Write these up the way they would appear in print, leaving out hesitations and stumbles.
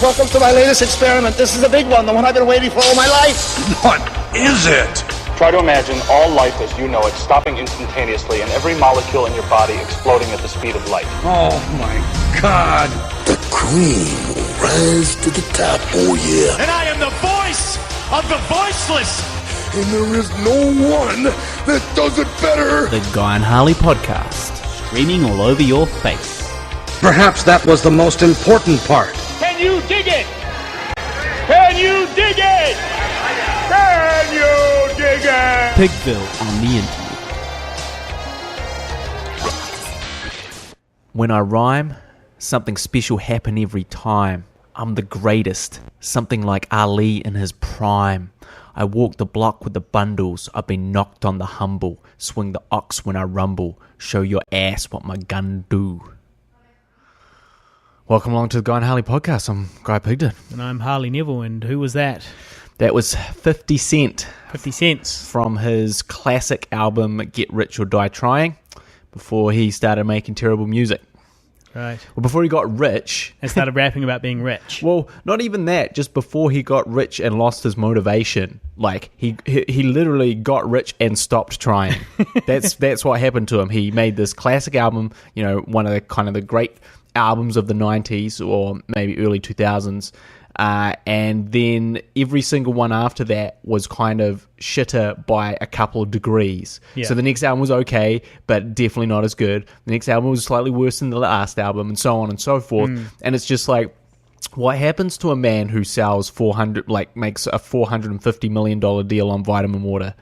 Welcome to my latest experiment. This is the big one, the one I've been waiting for all my life. What is it? Try to imagine all life as you know it stopping instantaneously and every molecule in your body exploding at the speed of light. Oh my God. The cream will rise to the top, oh yeah. And I am the voice of the voiceless. And there is no one that does it better. The Guy and Harley podcast, streaming all over your face. Perhaps that was the most important part. Can you dig it? Can you dig it? Can you dig it? Pigville on the internet. When I rhyme, something special happen every time. I'm the greatest, something like Ali in his prime. I walk the block with the bundles, I've been knocked on the humble. Swing the ox when I rumble, show your ass what my gun do. Welcome along to the Guy and Harley podcast. I'm Guy Pigden. And I'm Harley Neville, and who was that? That was 50 Cent. 50 cents. From his classic album Get Rich or Die Trying, before he started making terrible music. Right. Well, before he got rich... And started rapping about being rich. Well, not even that. Just before he got rich and lost his motivation. Like, he literally got rich and stopped trying. That's what happened to him. He made this classic album, you know, one of the kind of the great albums of the 90s or maybe early 2000s. And then every single one after that was kind of shitter by a couple of degrees. Yeah. So the next album was okay, but definitely not as good. The next album was slightly worse than the last album, and so on and so forth. And it's just like, what happens to a man who sells makes a $450 million deal on vitamin water?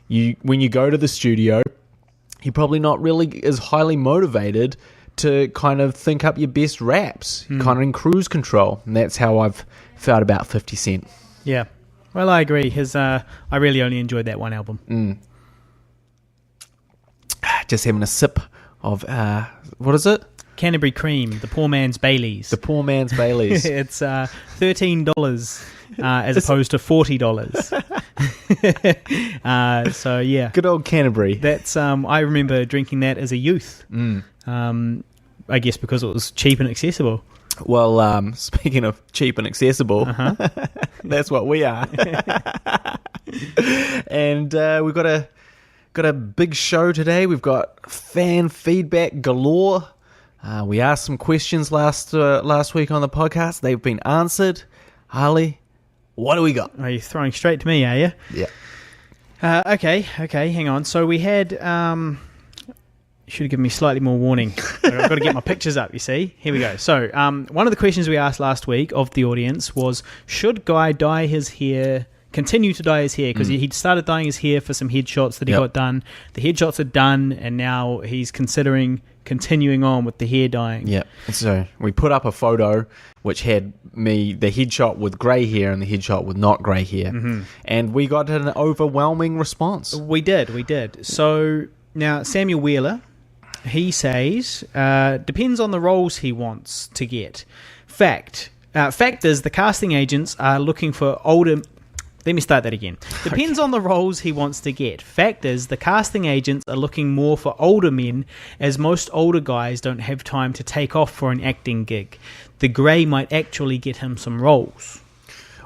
When you go to the studio, you're probably not really as highly motivated to kind of think up your best raps, kind of in cruise control. And that's how I've felt about 50 Cent. Yeah. Well, I agree. I really only enjoyed that one album. Just having a sip of, what is it? Canterbury Cream, the poor man's Baileys. The poor man's Baileys. It's $13 as opposed to $40. So, yeah. Good old Canterbury. That's I remember drinking that as a youth. I guess because it was cheap and accessible. Well, speaking of cheap and accessible, that's what we are. And we've got a big show today. We've got fan feedback galore. We asked some questions last week on the podcast. They've been answered. Harley, what do we got? Are you throwing straight to me, are you? Yeah. Okay, hang on. So we had... should have given me slightly more warning. I've got to get my pictures up, you see. Here we go. So, one of the questions we asked last week of the audience was, should Guy continue to dye his hair? Because he'd started dyeing his hair for some headshots that he got done. The headshots are done, and now he's considering continuing on with the hair dyeing. Yeah. So, we put up a photo which had the headshot with grey hair and the headshot with not grey hair. And we got an overwhelming response. We did. So, now, Samuel Wheeler... He says, depends on the roles he wants to get. Fact is, the casting agents are looking for older... Let me start that again. Depends on the roles he wants to get. Fact is, the casting agents are looking more for older men, as most older guys don't have time to take off for an acting gig. The grey might actually get him some roles.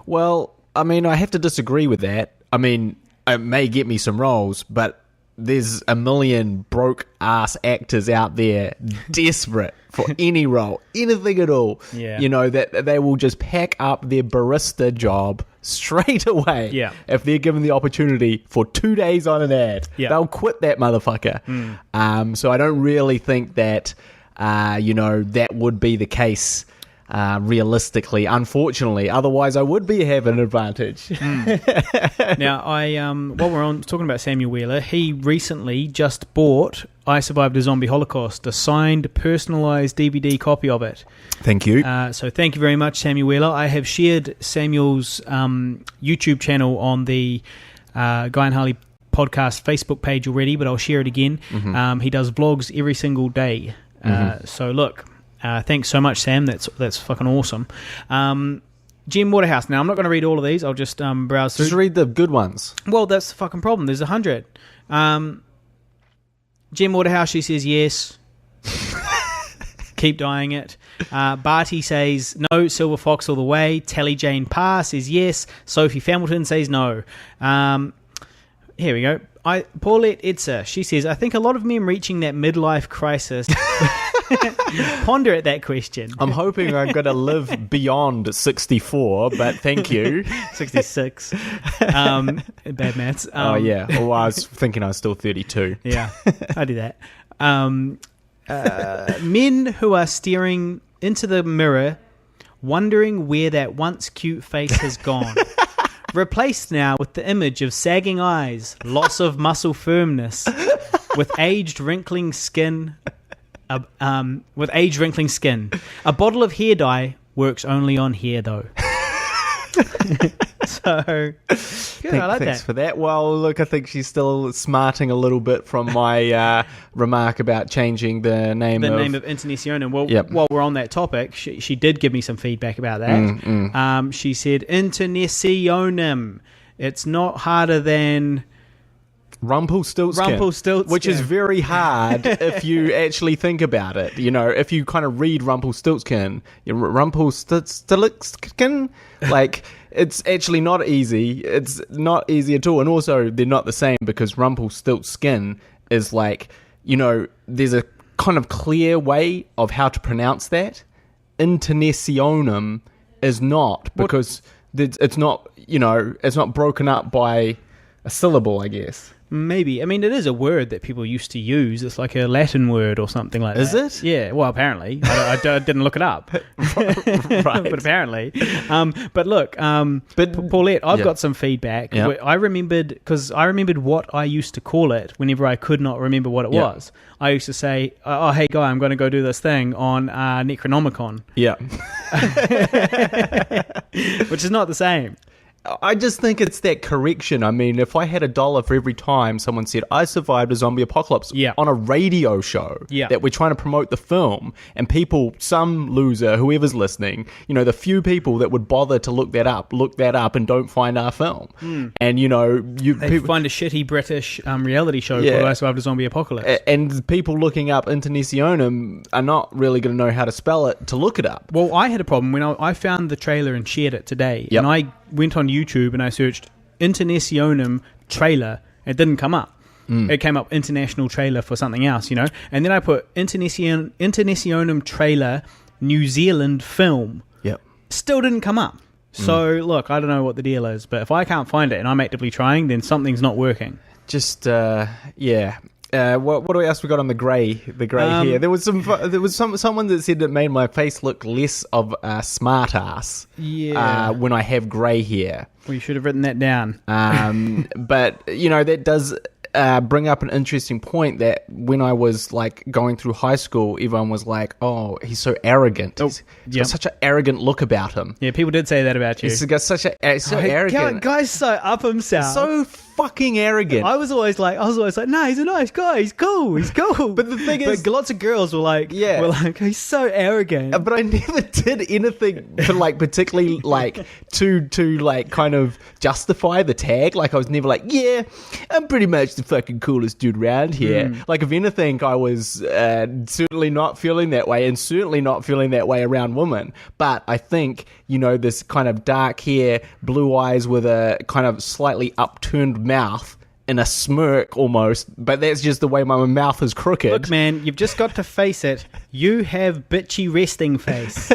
Well, I mean, I have to disagree with that. I mean, it may get me some roles, but... there's a million broke-ass actors out there desperate for any role, anything at all. Yeah. You know, that they will just pack up their barista job straight away if they're given the opportunity for 2 days on an ad. Yeah. They'll quit that motherfucker. So I don't really think that, that would be the case realistically, unfortunately. Otherwise, I would have an advantage. Now, while we're talking about Samuel Wheeler, he recently just bought I Survived a Zombie Holocaust, a signed, personalised DVD copy of it. Thank you. So thank you very much, Samuel Wheeler. I have shared Samuel's YouTube channel on the Guy and Harley podcast Facebook page already, but I'll share it again. He does vlogs every single day. So look... thanks so much, Sam. That's fucking awesome. Jim Waterhouse. Now, I'm not going to read all of these. I'll just browse through. Just read the good ones. Well, that's the fucking problem. There's 100. Jim Waterhouse, she says yes. Keep dyeing it. Barty says no, Silver Fox all the way. Telly Jane Parr says yes. Sophie Hamilton says no. Here we go. Paulette Edser, she says, I think a lot of men reaching that midlife crisis ponder at that question. I'm hoping I'm going to live beyond 64, but thank you. 66. Bad maths. Oh, yeah. Well, I was thinking I was still 32. Yeah, I do that. Men who are staring into the mirror, wondering where that once cute face has gone. Replaced now with the image of sagging eyes, loss of muscle firmness, with aged wrinkling skin. A bottle of hair dye works only on hair, though. So, good, I like thanks that. for that. Well, look, I think she's still smarting a little bit from my remark about changing the name of Internationum. Well, Yep. while we're on that topic, she did give me some feedback about that. She said, Internationum. It's not harder than... Rumpelstiltskin, which is very hard if you actually think about it. You know, if you kind of read Rumpelstiltskin, Rumpelstiltskin, like, it's actually not easy. It's not easy at all. And also, they're not the same because Rumpelstiltskin is like, you know, there's a kind of clear way of how to pronounce that. Internationum is not, because it's not, you know, it's not broken up by a syllable, I guess. Maybe. I mean, it is a word that people used to use. It's like a Latin word or something like that. Is it? Yeah. Well, apparently. I didn't look it up. Right. But apparently. But look, Paulette, I've got some feedback. Yep. I remembered what I used to call it whenever I could not remember what it was. I used to say, oh, hey, guy, I'm going to go do this thing on Necronomicon. Yeah. Which is not the same. I just think it's that correction. I mean, if I had $1 for every time someone said, I survived a zombie apocalypse on a radio show that we're trying to promote the film, and people, some loser, whoever's listening, you know, the few people that would bother to look that up and don't find our film. And, you know... They find a shitty British reality show called I Survived a Zombie Apocalypse. And people looking up Internationum are not really going to know how to spell it to look it up. Well, I had a problem when I found the trailer and shared it today, and I went on YouTube and I searched Internationum trailer. It didn't come up. It came up international trailer for something else, you know. And then I put Internationum trailer New Zealand film. Yep. Still didn't come up. So look, I don't know what the deal is, but if I can't find it and I'm actively trying, then something's not working. Just what else we got on the grey hair? There was someone that said it made my face look less of a smart ass. Yeah. When I have grey hair. Well, you should have written that down. But you know, that does bring up an interesting point, that when I was like going through high school, everyone was like, "Oh, he's so arrogant. He's got such an arrogant look about him." Yeah, people did say that about you. He's got such a arrogant. Guy's so up himself. So fucking arrogant. I was always like, no, he's a nice guy. He's cool. But the thing is, lots of girls were like, he's so arrogant. But I never did anything for like particularly like to like kind of justify the tag. Like I was never like, yeah, I'm pretty much the fucking coolest dude around here. Like if anything, I was certainly not feeling that way, and certainly not feeling that way around women. But I think, you know, this kind of dark hair, blue eyes with a kind of slightly upturned mouth and a smirk almost, but that's just the way my mouth is crooked. Look, man, you've just got to face it. You have bitchy resting face.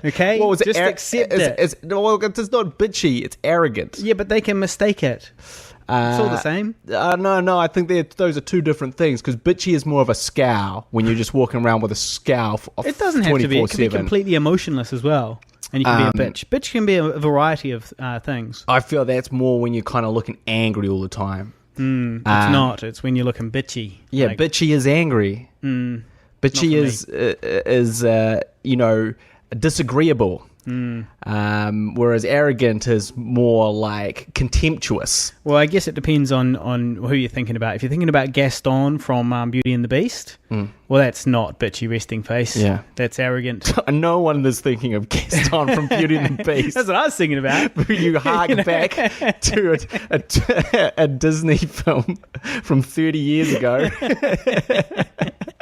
Okay? Well, just accept it. It's not bitchy, it's arrogant. Yeah, but they can mistake it. It's all the same. No, I think those are two different things, because bitchy is more of a scowl when you're just walking around with a scowl. It doesn't have to be. It can be completely emotionless as well. And you can be a bitch. Bitch can be a variety of things. I feel that's more when you're kind of looking angry all the time. It's not. It's when you're looking bitchy. Yeah, like, bitchy is angry. Bitchy is you know, disagreeable. Whereas arrogant is more like contemptuous. Well, I guess it depends on who you're thinking about. If you're thinking about Gaston from Beauty and the Beast, well, that's not bitchy resting face. Yeah, that's arrogant. No one is thinking of Gaston from Beauty and the Beast. That's what I was thinking about. You hark back to a Disney film from 30 years ago.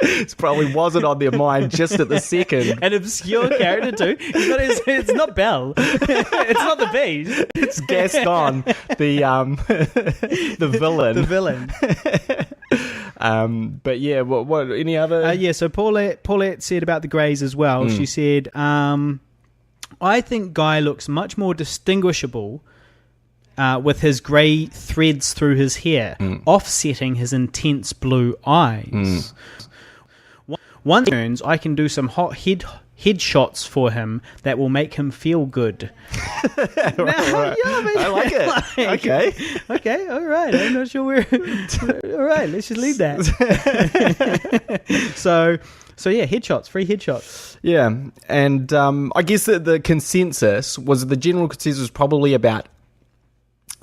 It probably wasn't on their mind just at the second. An obscure character too. It's not Belle. It's not the Beast. It's Gaston, the villain. The villain. But yeah, what any other? So Paulette said about the greys as well. She said, I think Guy looks much more distinguishable with his grey threads through his hair, offsetting his intense blue eyes. Once he turns, I can do some hot headshots for him that will make him feel good. Right. I like it. Okay, all right. I'm not sure where... all right, let's just leave that. So yeah, headshots, free headshots. Yeah, and I guess that the general consensus was probably about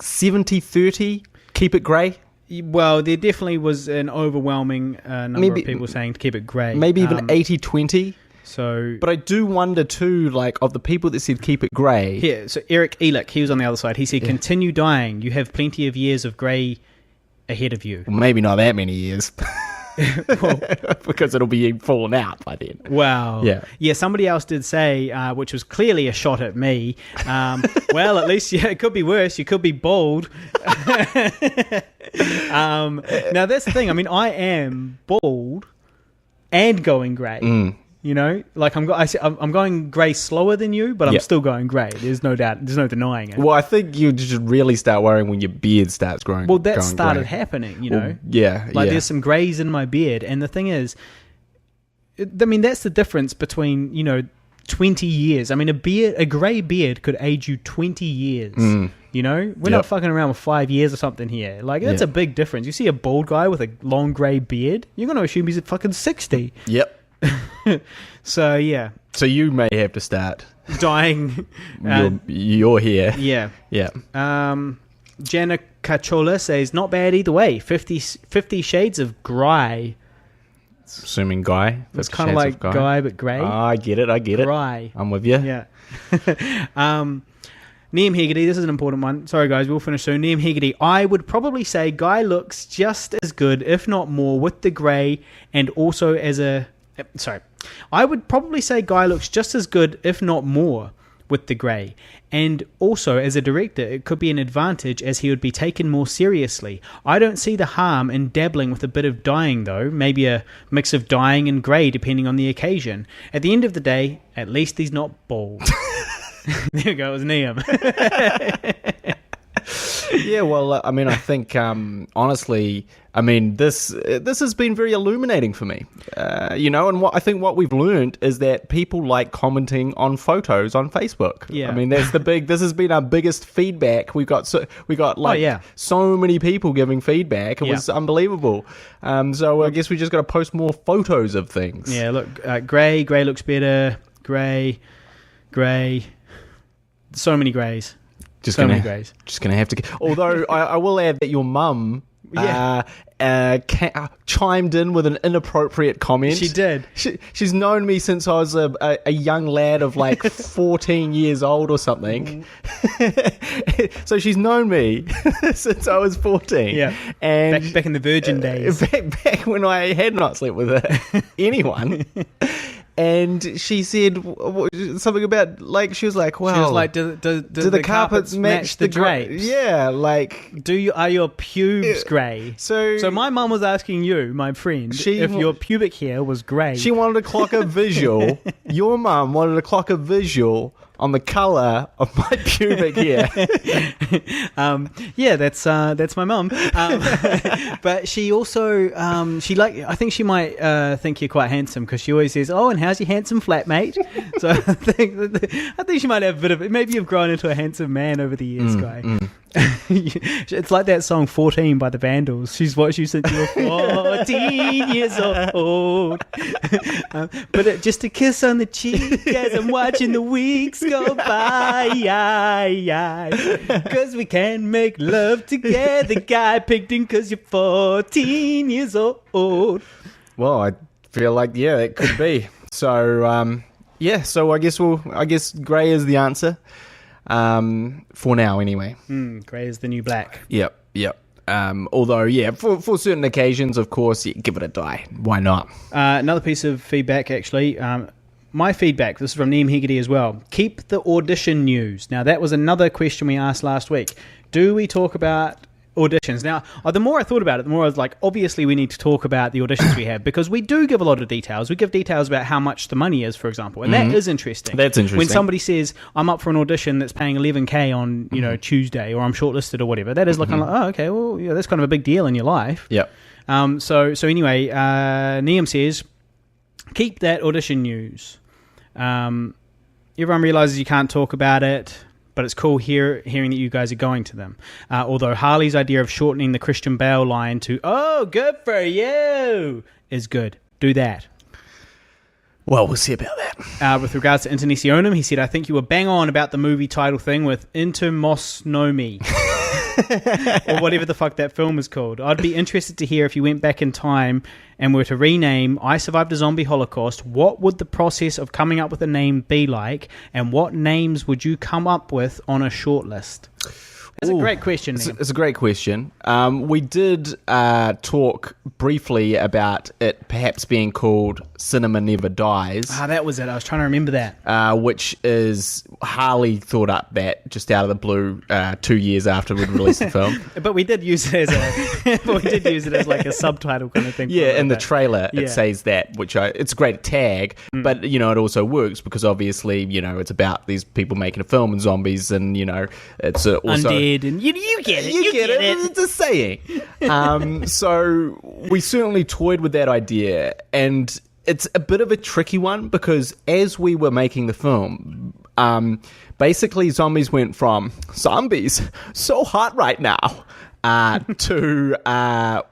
70-30, keep it grey. Well, there definitely was an overwhelming number of people saying to keep it grey. Maybe even 80-20. So, but I do wonder too, like, of the people that said keep it grey. Yeah, so Eric Elick, he was on the other side. He said, continue dying. You have plenty of years of grey ahead of you. Well, maybe not that many years. Well, because it'll be fallen out by then. Wow. Yeah. Somebody else did say, which was clearly a shot at me. Well, at least it could be worse. You could be bald. Now that's the thing. I mean, I am bald and going grey. You know, like I'm going grey slower than you, but I'm still going grey. There's no doubt. There's no denying it. Well, I think you just really start worrying when your beard starts growing. Well, that started happening, you know. There's some greys in my beard, and the thing is, I mean, that's the difference between 20 years. I mean, a grey beard could age you 20 years. You know, we're not fucking around with 5 years or something here. Like, that's a big difference. You see a bald guy with a long grey beard, you're going to assume he's at fucking 60. Yep. So yeah. So you may have to start dyeing your hair. Yeah. Yeah. Jana Cachola says, not bad either way. 50 Shades of Grey. Assuming Guy. It's kind of like Guy but grey. I get it. Grey. I'm with you. Yeah. Liam Hegarty, this is an important one. Sorry guys, we'll finish soon. Liam Hegarty, I would probably say Guy looks just as good, if not more, with the grey, and also as a... Sorry. I would probably say Guy looks just as good, if not more, with the grey. And also, as a director, it could be an advantage as he would be taken more seriously. I don't see the harm in dabbling with a bit of dyeing, though. Maybe a mix of dyeing and grey, depending on the occasion. At the end of the day, at least he's not bald. There we go, it was Liam. Yeah, well, I mean, I think, honestly, I mean, this has been very illuminating for me, and I think what we've learned is that people like commenting on photos on Facebook. Yeah. I mean, this has been our biggest feedback. We got so many people giving feedback. It was unbelievable. So I guess we just got to post more photos of things. Yeah, look, grey looks better. Grey. So many greys. Just gonna have to. Although I will add that your mum chimed in with an inappropriate comment. She did. She's known me since I was a young lad of like 14 years old or something. So she's known me since I was 14. Yeah, and back in the virgin days. Back when I had not slept with anyone. And she said something about, like, she was like, well... She was like, do the carpets match the drapes? Yeah, like... Are your pubes grey? So my mum was asking you, my friend, if your pubic hair was grey. She wanted to clock a visual. Your mum wanted to clock a visual on the colour of my pubic hair. That's my mum. But she also, I think she might think you're quite handsome, because she always says, oh, and how's your handsome flatmate? So I think she might have a bit of, maybe you've grown into a handsome man over the years, Guy. It's like that song 14 by the Vandals. She's watched you since you were 14 years old. But just a kiss on the cheek as I'm watching the weeks go by. Because we can make love together, Guy Pigton, because you're 14 years old. Well, I feel like, it could be. So, so I guess grey is the answer. For now, anyway. Grey is the new black. Yep. Although, yeah, for certain occasions, of course, give it a die. Why not? Another piece of feedback, actually. My feedback, this is from Neem Hegarty as well. Keep the audition news. Now, that was another question we asked last week. Do we talk about auditions? Now, the more I thought about it, the more I was like, obviously we need to talk about the auditions we have, because we do give a lot of details. We give details about how much the money is, for example, and that is interesting. That's interesting. When somebody says, I'm up for an audition that's paying $11,000 on Tuesday, or I'm shortlisted or whatever, that is looking like, oh, okay, well, yeah, that's kind of a big deal in your life. Yep. So anyway, Neem says, keep that audition news. Everyone realizes you can't talk about it, but it's cool hearing that you guys are going to them. Although Harley's idea of shortening the Christian Bale line to, oh, good for you, is good. Do that. Well, we'll see about that. With regards to Internationum, he said, I think you were bang on about the movie title thing with Intermos Nomi. Or whatever the fuck that film is called. I'd be interested to hear if you went back in time and were to rename I Survived a Zombie Holocaust, what would the process of coming up with a name be like, and what names would you come up with on a short list? That's a great question, Neem. It's a great question. We did talk briefly about it perhaps being called Cinema Never Dies. That was it. I was trying to remember that. Which is, Harley thought up that just out of the blue 2 years after we'd released the film. But we did use it as like a subtitle kind of thing. Yeah, in the trailer it says that, which it's a great tag, but it also works because obviously it's about these people making a film and zombies, and it's also undead, and you get it. You get it. It's a saying. So we certainly toyed with that idea, and it's a bit of a tricky one because as we were making the film, basically zombies went from zombies so hot right now to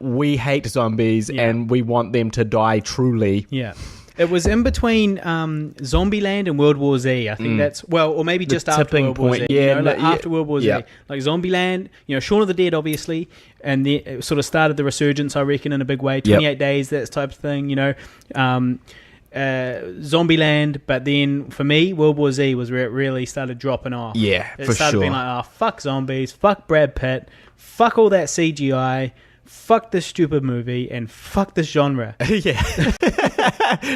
we hate zombies and we want them to die truly. Yeah. It was in between Zombieland and World War Z. I think that's, or maybe just after World War Z. After World War Z. Like Zombieland, Shaun of the Dead, obviously, and it sort of started the resurgence, I reckon, in a big way. 28 Days, that type of thing, Zombieland, but then for me, World War Z was where it really started dropping off. Yeah, it started being like, oh, fuck zombies, fuck Brad Pitt, fuck all that CGI, fuck this stupid movie, and fuck this genre. Yeah.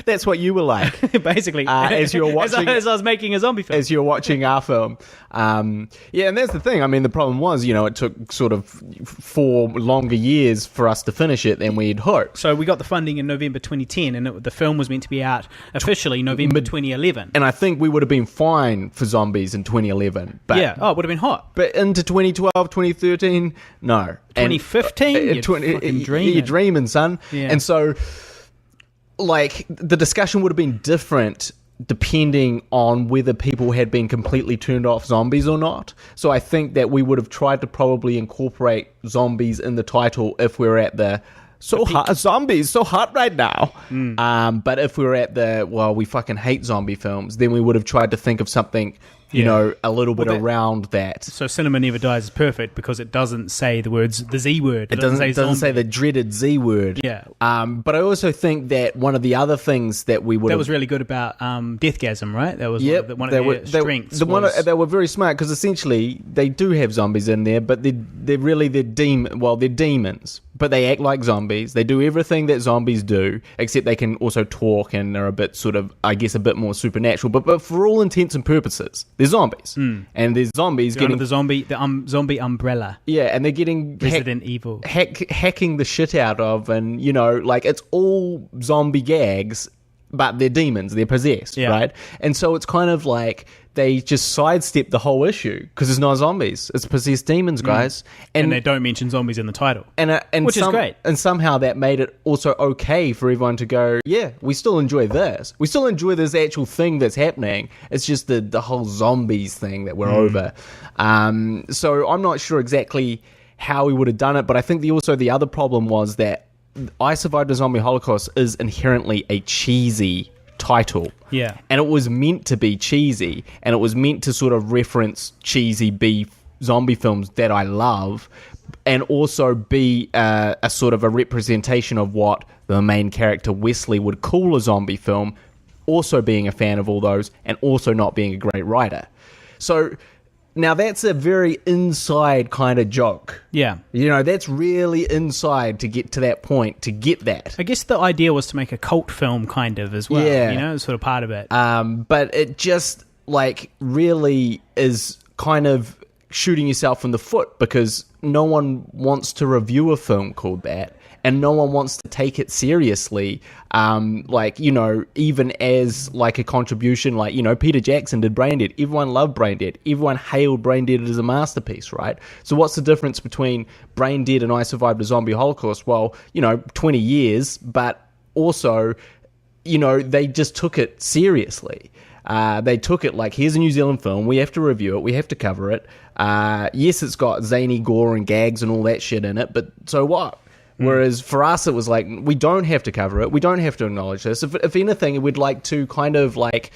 That's what you were like. Basically. As you were watching... As I was making a zombie film. As you were watching our film. And that's the thing. I mean, the problem was, it took sort of 4 longer years for us to finish it than we'd hoped. So we got the funding in November 2010, and the film was meant to be out officially November 2011. And I think we would have been fine for zombies in 2011. But, it would have been hot. But into 2012, 2013, no. 2015? You're dreaming, son. Yeah. And so, the discussion would have been different depending on whether people had been completely turned off zombies or not. So I think that we would have tried to probably incorporate zombies in the title if we were at the zombies so hot right now. But if we were at the we fucking hate zombie films, then we would have tried to think of something a little bit around that. So Cinema Never Dies is perfect because it doesn't say the Z word. It doesn't say the dreaded Z word. Yeah. But I also think that one of the other things that we would that was really good about Deathgasm, right? That was one of their strengths. They were very smart because essentially they do have zombies in there, but they're really they're demons, but they act like zombies. They do everything that zombies do, except they can also talk and are a bit sort of, I guess, a bit more supernatural. But for all intents and purposes, they're zombies, and there's zombies getting the zombie umbrella. Yeah, and they're getting Resident Evil hacking the shit out of, and it's all zombie gags, but they're demons, they're possessed, right? And so it's kind of like they just sidestep the whole issue because it's not zombies, it's possessed demons, guys. And they don't mention zombies in the title, which is great. And somehow that made it also okay for everyone to go, yeah, we still enjoy this. We still enjoy this actual thing that's happening. It's just the whole zombies thing that we're over. So I'm not sure exactly how we would have done it, but I think the other problem was that I Survived a Zombie Holocaust is inherently a cheesy title. Yeah. And it was meant to be cheesy, and it was meant to sort of reference cheesy B zombie films that I love, and also be a sort of a representation of what the main character Wesley would call a zombie film, also being a fan of all those, and also not being a great writer. So Now, that's a very inside kind of joke. Yeah. You know, that's really inside to get to that point, to get that. I guess the idea was to make a cult film kind of as well. Yeah. You know, it's sort of part of it. But it just, like, really is kind of shooting yourself in the foot because no one wants to review a film called that. And no one wants to take it seriously, like, you know, even as, like, a contribution. Like, you know, Peter Jackson did Braindead. Everyone loved Braindead. Everyone hailed Braindead as a masterpiece, right? So what's the difference between Braindead and I Survived a Zombie Holocaust? Well, you know, 20 years, but also, you know, they just took it seriously. They took it like, here's a New Zealand film, we have to review it, we have to cover it. Yes, it's got zany gore and gags and all that shit in it, but so what? Whereas for us, it was like, we don't have to cover it. We don't have to acknowledge this. If anything, we'd like to kind of like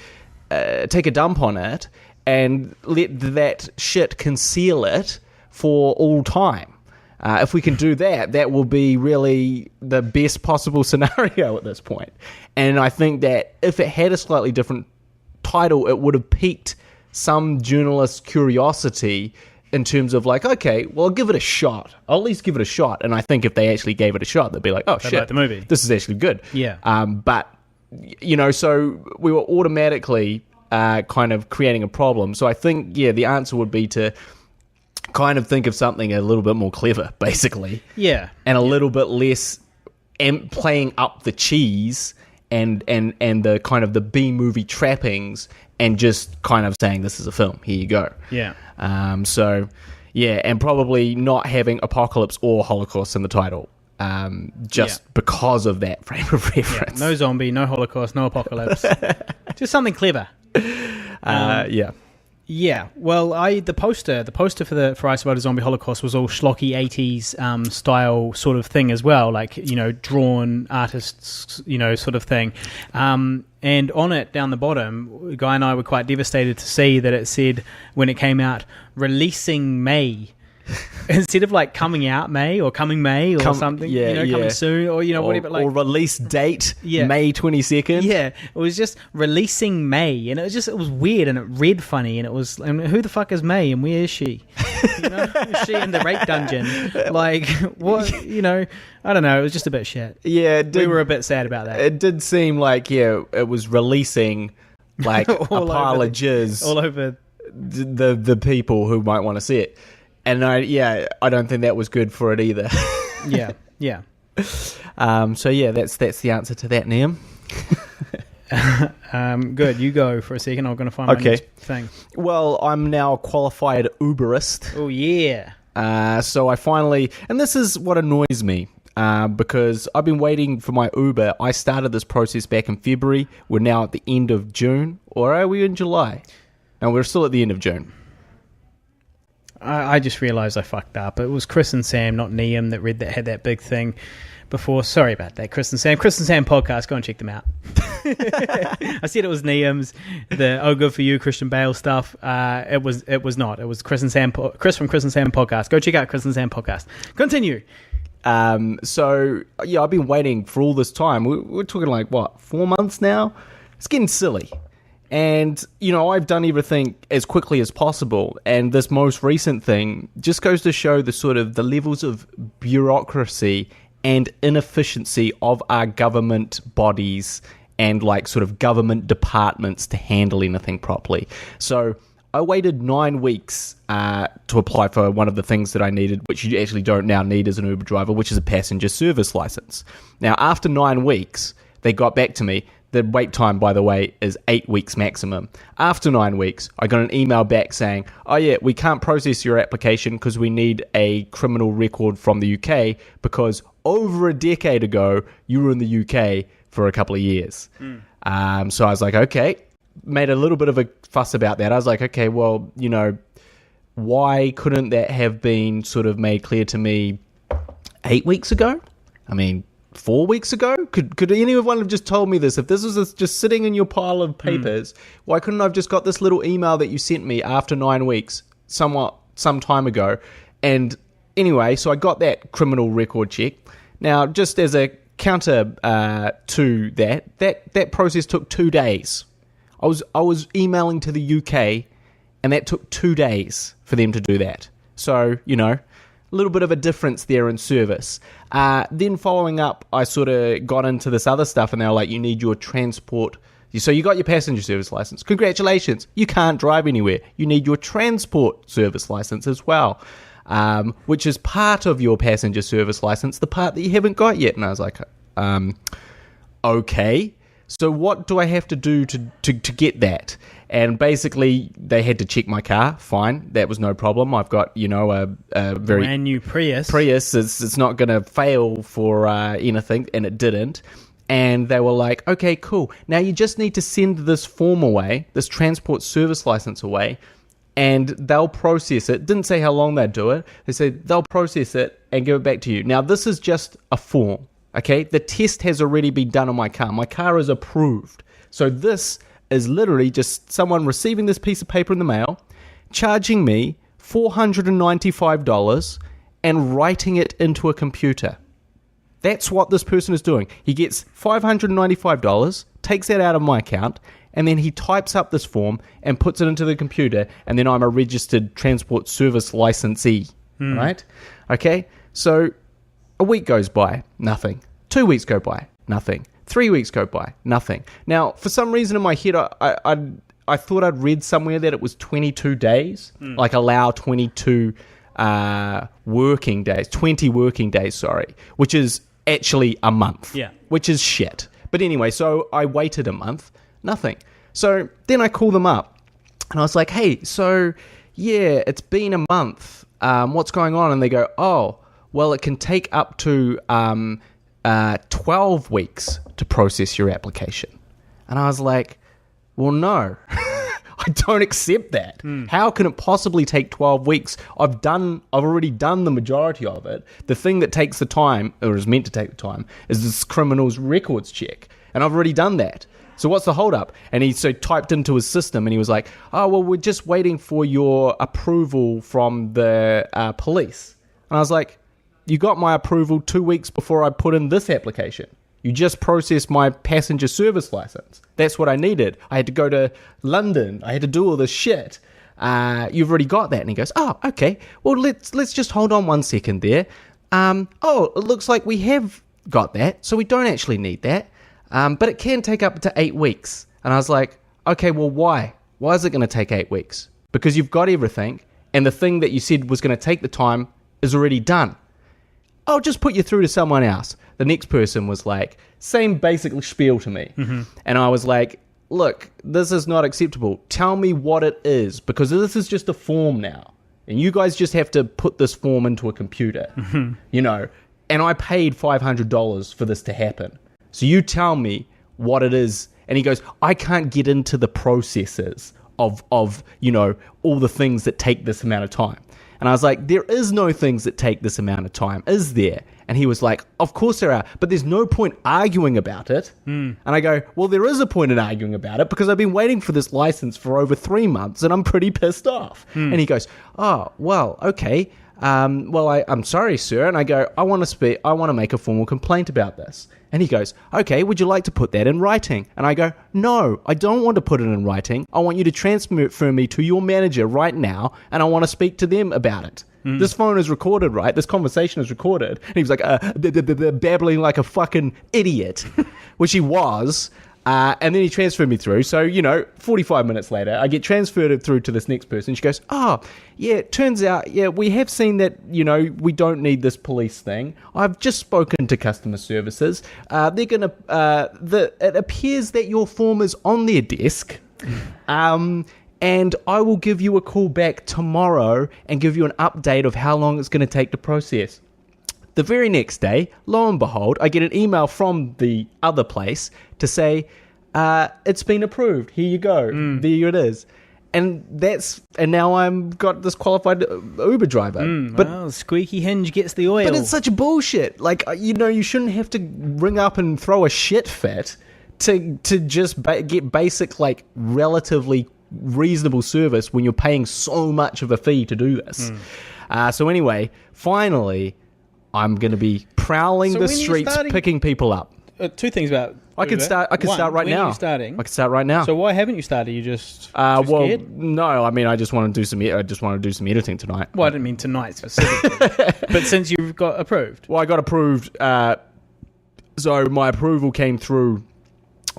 take a dump on it and let that shit conceal it for all time. If we can do that, that will be really the best possible scenario at this point. And I think that if it had a slightly different title, it would have piqued some journalist's curiosity in terms of like, okay, well, I'll give it a shot. I'll at least give it a shot. And I think if they actually gave it a shot, they'd be like, oh, They'd shit, like the movie. This is actually good. Yeah. But, you know, so we were automatically kind of creating a problem. So I think, yeah, the answer would be to kind of think of something a little bit more clever, basically. Yeah. And a little bit less playing up the cheese and the kind of the B-movie trappings and just kind of saying this is a film. Here you go. Yeah. So, yeah, and probably not having Apocalypse or Holocaust in the title, because of that frame of reference. Yeah. No zombie, no Holocaust, no apocalypse. Just something clever. Yeah. Yeah, well, the poster for I Survived a Zombie Holocaust was all schlocky 80s style sort of thing as well, like, you know, drawn artists, you know, sort of thing. And on it, down the bottom, Guy and I were quite devastated to see that it said, when it came out, releasing May. Instead of like coming out May or coming May or something, yeah, you know, coming soon or, you know, whatever. Like, or release date, Yeah. May 22nd. Yeah, it was just releasing May, and it was weird, and it read funny, and it was, I mean, who the fuck is May, and where is she? You know, is she in the rape dungeon? Like, what? You know, I don't know. It was just a bit shit. Yeah, we were a bit sad about that. It did seem like, yeah, it was releasing like a pile of jizz all over the people who might want to see it. And I don't think that was good for it either. Yeah. So yeah, that's the answer to that, Liam. Good. You go for a second. I'm going to find my next thing. Well, I'm now a qualified Uberist. Oh yeah. So I finally, and this is what annoys me, because I've been waiting for my Uber. I started this process back in February. We're now at the end of June, or are we in July? No, we're still at the end of June. I just realised I fucked up. It was Chris and Sam, not Liam, that had that big thing before. Sorry about that, Chris and Sam. Chris and Sam podcast. Go and check them out. I said it was Liam's, the Oh Good For You Christian Bale stuff. It was not. It was Chris from Chris and Sam podcast. Go check out Chris and Sam podcast. Continue. So yeah, I've been waiting for all this time. We're talking like what, 4 months now? It's getting silly. And, you know, I've done everything as quickly as possible. And this most recent thing just goes to show the sort of the levels of bureaucracy and inefficiency of our government bodies and like sort of government departments to handle anything properly. So I waited 9 weeks to apply for one of the things that I needed, which you actually don't now need as an Uber driver, which is a passenger service license. Now, after 9 weeks, they got back to me. The wait time, by the way, is 8 weeks maximum. After 9 weeks, I got an email back saying, oh yeah, we can't process your application because we need a criminal record from the UK because over a decade ago, you were in the UK for a couple of years. So I was like, okay, made a little bit of a fuss about that. I was like, okay, well, you know, why couldn't that have been sort of made clear to me 8 weeks ago? I mean, 4 weeks ago? Could anyone have just told me this? If this was just sitting in your pile of papers, why couldn't I have just got this little email that you sent me after 9 weeks, some time ago? And anyway, so I got that criminal record check. Now, just as a counter to that process took 2 days. I was emailing to the UK and that took 2 days for them to do that. So, a little bit of a difference there in service. Then following up, I sort of got into this other stuff, and they were like, you need your transport. So you got your passenger service license. Congratulations. You can't drive anywhere. You need your transport service license as well, which is part of your passenger service license, the part that you haven't got yet. And I was like, okay. So what do I have to do to get that? And basically, they had to check my car. Fine, that was no problem. I've got, a very brand new Prius. It's not going to fail for anything, and it didn't. And they were like, okay, cool. Now you just need to send this form away, this transport service license away, and they'll process it. Didn't say how long they'd do it. They said they'll process it and give it back to you. Now, this is just a form, okay? The test has already been done on my car. My car is approved. So this is literally just someone receiving this piece of paper in the mail, charging me $495 and writing it into a computer. That's what this person is doing. He gets $595, takes that out of my account, and then he types up this form and puts it into the computer, and then I'm a registered transport service licensee, right? Okay, so a week goes by, nothing. 2 weeks go by, nothing. 3 weeks go by, nothing. Now, for some reason in my head, I thought I'd read somewhere that it was 22 days, like allow 22 working days, 20 working days, sorry, which is actually a month, which is shit. But anyway, so I waited a month, nothing. So then I call them up, and I was like, hey, so yeah, it's been a month. What's going on? And they go, oh, well, it can take up to 12 weeks to process your application. And I was like, well, no, I don't accept that. How can it possibly take 12 weeks? I've already done the majority of it. The thing that takes the time, or is meant to take the time, is this criminal's records check. And I've already done that. So what's the holdup? And he typed into his system, and he was like, oh, well, we're just waiting for your approval from the police. And I was like, you got my approval 2 weeks before I put in this application. You just processed my passenger service license. That's what I needed. I had to go to London. I had to do all this shit. You've already got that. And he goes, oh, okay. Well, let's just hold on 1 second there. Oh, it looks like we have got that, so we don't actually need that. But it can take up to 8 weeks. And I was like, okay, well, why? Why is it going to take 8 weeks? Because you've got everything, and the thing that you said was going to take the time is already done. I'll just put you through to someone else. The next person was like, same basic spiel to me. And I was like, look, this is not acceptable. Tell me what it is, because this is just a form now. And you guys just have to put this form into a computer, And I paid $500 for this to happen. So you tell me what it is. And he goes, I can't get into the processes of all the things that take this amount of time. And I was like, there is no things that take this amount of time, is there? And he was like, of course there are, but there's no point arguing about it. And I go, well, there is a point in arguing about it, because I've been waiting for this license for over 3 months, and I'm pretty pissed off. And he goes, oh, well, okay. I'm sorry, sir. And I go, I want to make a formal complaint about this. And he goes, okay, would you like to put that in writing? And I go, no, I don't want to put it in writing. I want you to transfer me to your manager right now, and I want to speak to them about it. This phone is recorded, right? This conversation is recorded. And he was like, babbling like a fucking idiot, which he was. And then he transferred me through. So, 45 minutes later, I get transferred through to this next person. She goes, oh, yeah, it turns out, we have seen that, we don't need this police thing. I've just spoken to customer services. They're going to, it appears that your form is on their desk. And I will give you a call back tomorrow and give you an update of how long it's going to take to process. The very next day, lo and behold, I get an email from the other place to say, it's been approved. Here you go. There it is. And now I'm got this qualified Uber driver. But well, squeaky hinge gets the oil. But it's such bullshit. Like, you shouldn't have to ring up and throw a shit fit to just get basic, like, relatively reasonable service when you're paying so much of a fee to do this. So anyway, finally, I'm going to be prowling the streets, picking people up. two things about I could Uber. start. I could One, start right when now. Are you starting? I could start right now. So why haven't you started? You just too well, scared? no. I mean, I just want to do some. I just want to do some editing tonight. Well, I didn't mean tonight specifically, but since you've got approved. Well, I got approved. So my approval came through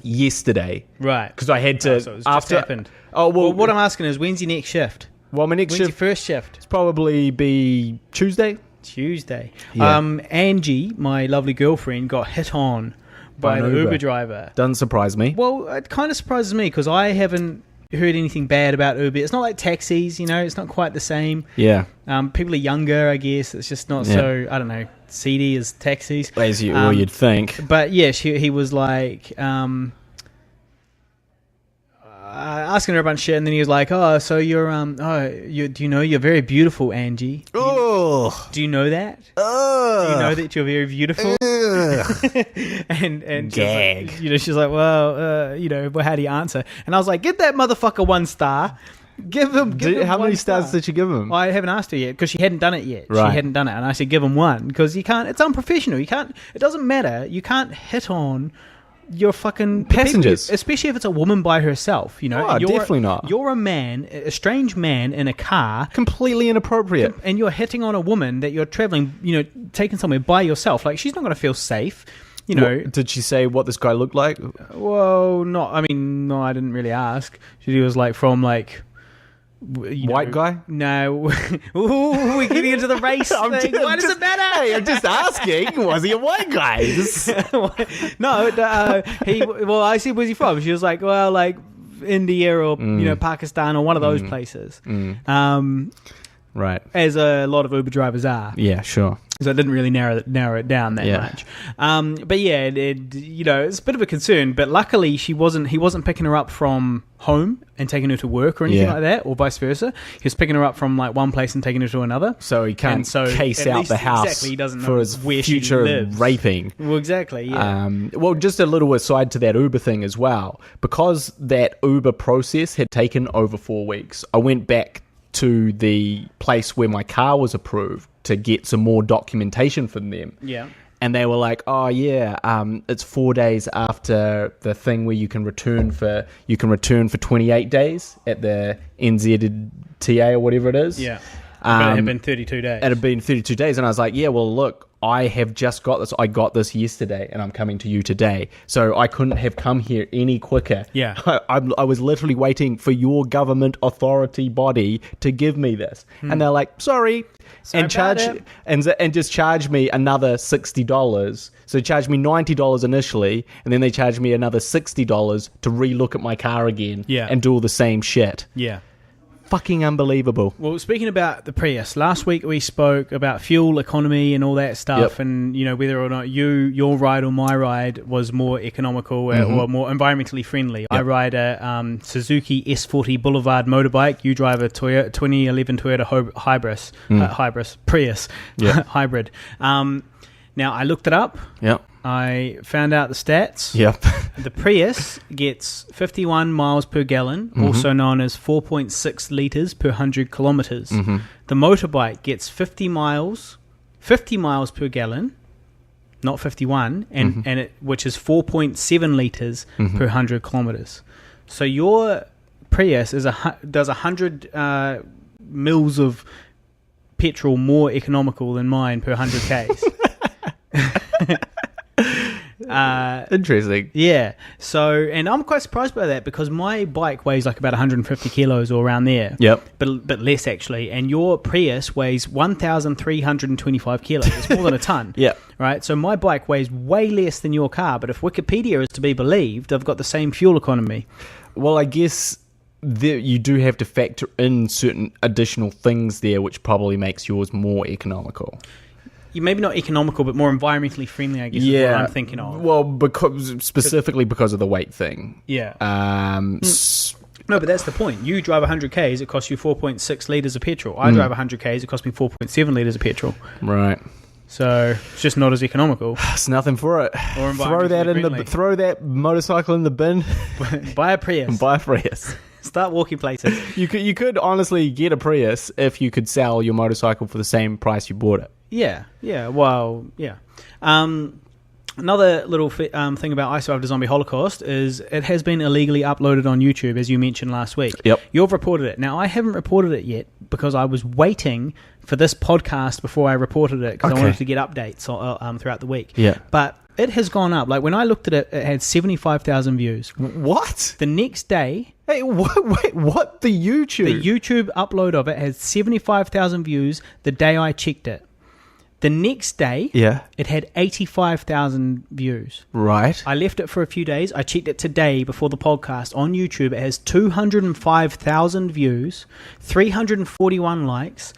yesterday, Right. because I had to. So it's just happened. Oh well, What I'm asking is, when's your next shift? well, my next When's your shift first shift? probably be Tuesday. Tuesday. Yeah. Angie, my lovely girlfriend, got hit on by an the Uber. Uber driver. Doesn't surprise me. Well, it kind of surprises me because I haven't heard anything bad about Uber. It's not like taxis, it's not quite the same. Yeah, People are younger, I guess. It's just not so, I don't know, seedy as taxis. as you'd think. But yeah, he was like asking her a bunch of shit, and then he was like, "Oh, so you're do you know you're very beautiful, Angie? Oh, Do you know that? Do you know that you're very beautiful?" and Gag. she's like, well, well, how do you answer? And I was like, give that motherfucker 1 star. Give him. how many 1 stars star. did you give him? I haven't asked her yet because she hadn't done it yet. Right. She hadn't done it, and I said give him 1 because you can't. It's unprofessional. You can't. It doesn't matter. You can't hit on your fucking Passengers. people, especially if it's a woman by herself. Oh, definitely not. You're a man, a strange man in a car. Completely inappropriate. And you're hitting on a woman that you're traveling, taking somewhere by yourself. Like, she's not going to feel safe, Did she say what this guy looked like? Well, no, I didn't really ask. She was like from like... White guy? No. Ooh, we're getting into the race thing. Why does it matter? Hey, I'm just asking. Was he a white guy? No, I said, where's he from? She was like, well, like India or, Pakistan or one of those places. Right. As a lot of Uber drivers are. Yeah, sure. So it didn't really narrow it down that much. But yeah, it's a bit of a concern. But luckily, he wasn't picking her up from home and taking her to work or anything like that, or vice versa. He was picking her up from like one place and taking her to another. So he can't case out the house exactly, he doesn't for know his where she future lives. raping. Well, exactly, yeah. Well, just a little aside to that Uber thing as well. Because that Uber process had taken over 4 weeks, I went back to the place where my car was approved to get some more documentation from them. Yeah. And they were like, "Oh yeah, it's 4 days after the thing where you can return for 28 days at the NZTA or whatever it is." Yeah. But it had been 32 days. It had been 32 days, and I was like, "Yeah, well, look, I have just got this. I got this yesterday, and I'm coming to you today. So I couldn't have come here any quicker. Yeah. I was literally waiting for your government authority body to give me this, and they're like, sorry." And charge and just charge me another $60. So charge me $90 initially, and then they charge me another $60 to relook at my car again. Yeah. And do all the same shit. Yeah. Fucking unbelievable. Well, speaking about the Prius, last week we spoke about fuel economy and all that stuff, Yep. and whether or not your ride or my ride was more economical or more environmentally friendly. I ride a Suzuki S40 Boulevard motorbike. You drive a 2011 Toyota Prius hybrid. Now I looked it up. Yep. I found out the stats. Yep. The Prius gets 51 miles per gallon, also known as 4.6 litres per 100 kilometres. The motorbike gets 50 miles per gallon, not 51, which is 4.7 litres per 100 kilometres. So your Prius does 100 mils of petrol more economical than mine per 100 Ks. Interesting. Yeah. So, and I'm quite surprised by that because my bike weighs like about 150 kilos or around there. Yep. But less actually. And your Prius weighs 1,325 kilos. It's more than a ton. Yep. Right. So my bike weighs way less than your car. But if Wikipedia is to be believed, I've got the same fuel economy. Well, I guess you do have to factor in certain additional things there, which probably makes yours more economical. Maybe not economical, but more environmentally friendly, I guess, is what I'm thinking of. Well, specifically because of the weight thing. Yeah. No, but that's the point. You drive 100 Ks, it costs you 4.6 litres of petrol. I drive 100 Ks, it costs me 4.7 litres of petrol. Right. So it's just not as economical. It's nothing for it. Or Throw that motorcycle in the bin. Buy a Prius. Buy a Prius. Start walking places. You could honestly get a Prius if you could sell your motorcycle for the same price you bought it. Yeah. Well, yeah. Another little thing about I Survived a Zombie Holocaust is it has been illegally uploaded on YouTube, as you mentioned last week. Yep. You've reported it. Now, I haven't reported it yet because I was waiting for this podcast before I reported it because I wanted to get updates throughout the week. Yeah. But it has gone up. Like, when I looked at it, it had 75,000 views. What? The next day... Hey, what? The YouTube? The YouTube upload of it has 75,000 views the day I checked it. The next day, it had 85,000 views. Right. I left it for a few days. I checked it today before the podcast. On YouTube, it has 205,000 views, 341 likes,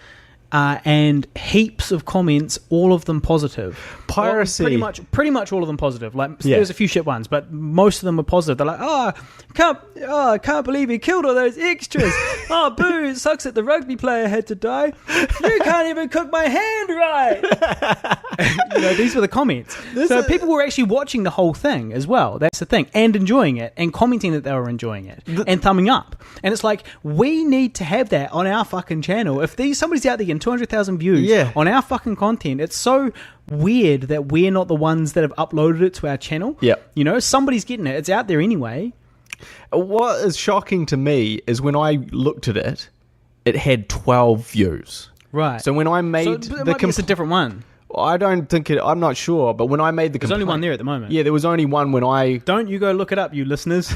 and heaps of comments, all of them positive. Piracy. Well, pretty much all of them positive. Like, there's a few shit ones, but most of them were positive. They're like, I can't believe he killed all those extras. Oh, boo, it sucks that the rugby player had to die. You can't even cook my hand right. These were the comments. People were actually watching the whole thing as well. That's the thing. And enjoying it and commenting that they were enjoying it and thumbing up. And it's like, we need to have that on our fucking channel. If somebody's out there getting 200,000 views on our fucking content, it's so weird that we're not the ones that have uploaded it to our channel. Somebody's getting it. It's out there anyway. What is shocking to me is when I looked at it, it had 12 views. Right. So when I made it's a different one. I don't think it... I'm not sure, but when I made the There's only one there at the moment. Yeah, there was only one when I... Don't you go look it up, you listeners.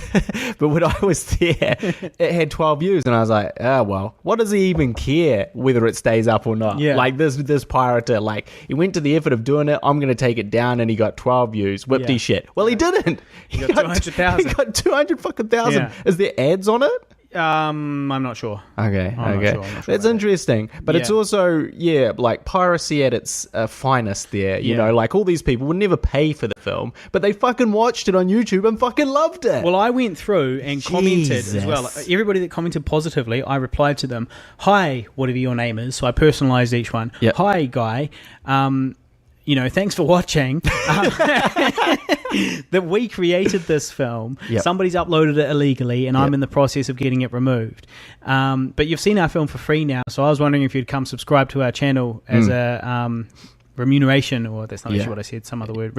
But when I was there, it had 12 views, and I was like, oh, well, what does he even care whether it stays up or not? Yeah. Like, this pirate, like, he went to the effort of doing it, I'm going to take it down, and he got 12 views. Whipped his shit. Well, he didn't. He got 200,000. He got 200 fucking thousand. Yeah. Is there ads on it? I'm not sure. Okay. I'm not sure That's interesting. But it's also, like piracy at its finest there. You know, like all these people would never pay for the film, but they fucking watched it on YouTube and fucking loved it. Well, I went through and commented as well. Everybody that commented positively, I replied to them, hi, whatever your name is. So I personalized each one. Yep. Hi, guy. Thanks for watching. That we created this film. Yep. Somebody's uploaded it illegally, and I'm in the process of getting it removed. But you've seen our film for free now, so I was wondering if you'd come subscribe to our channel as a remuneration, or that's not actually what I said, some other word.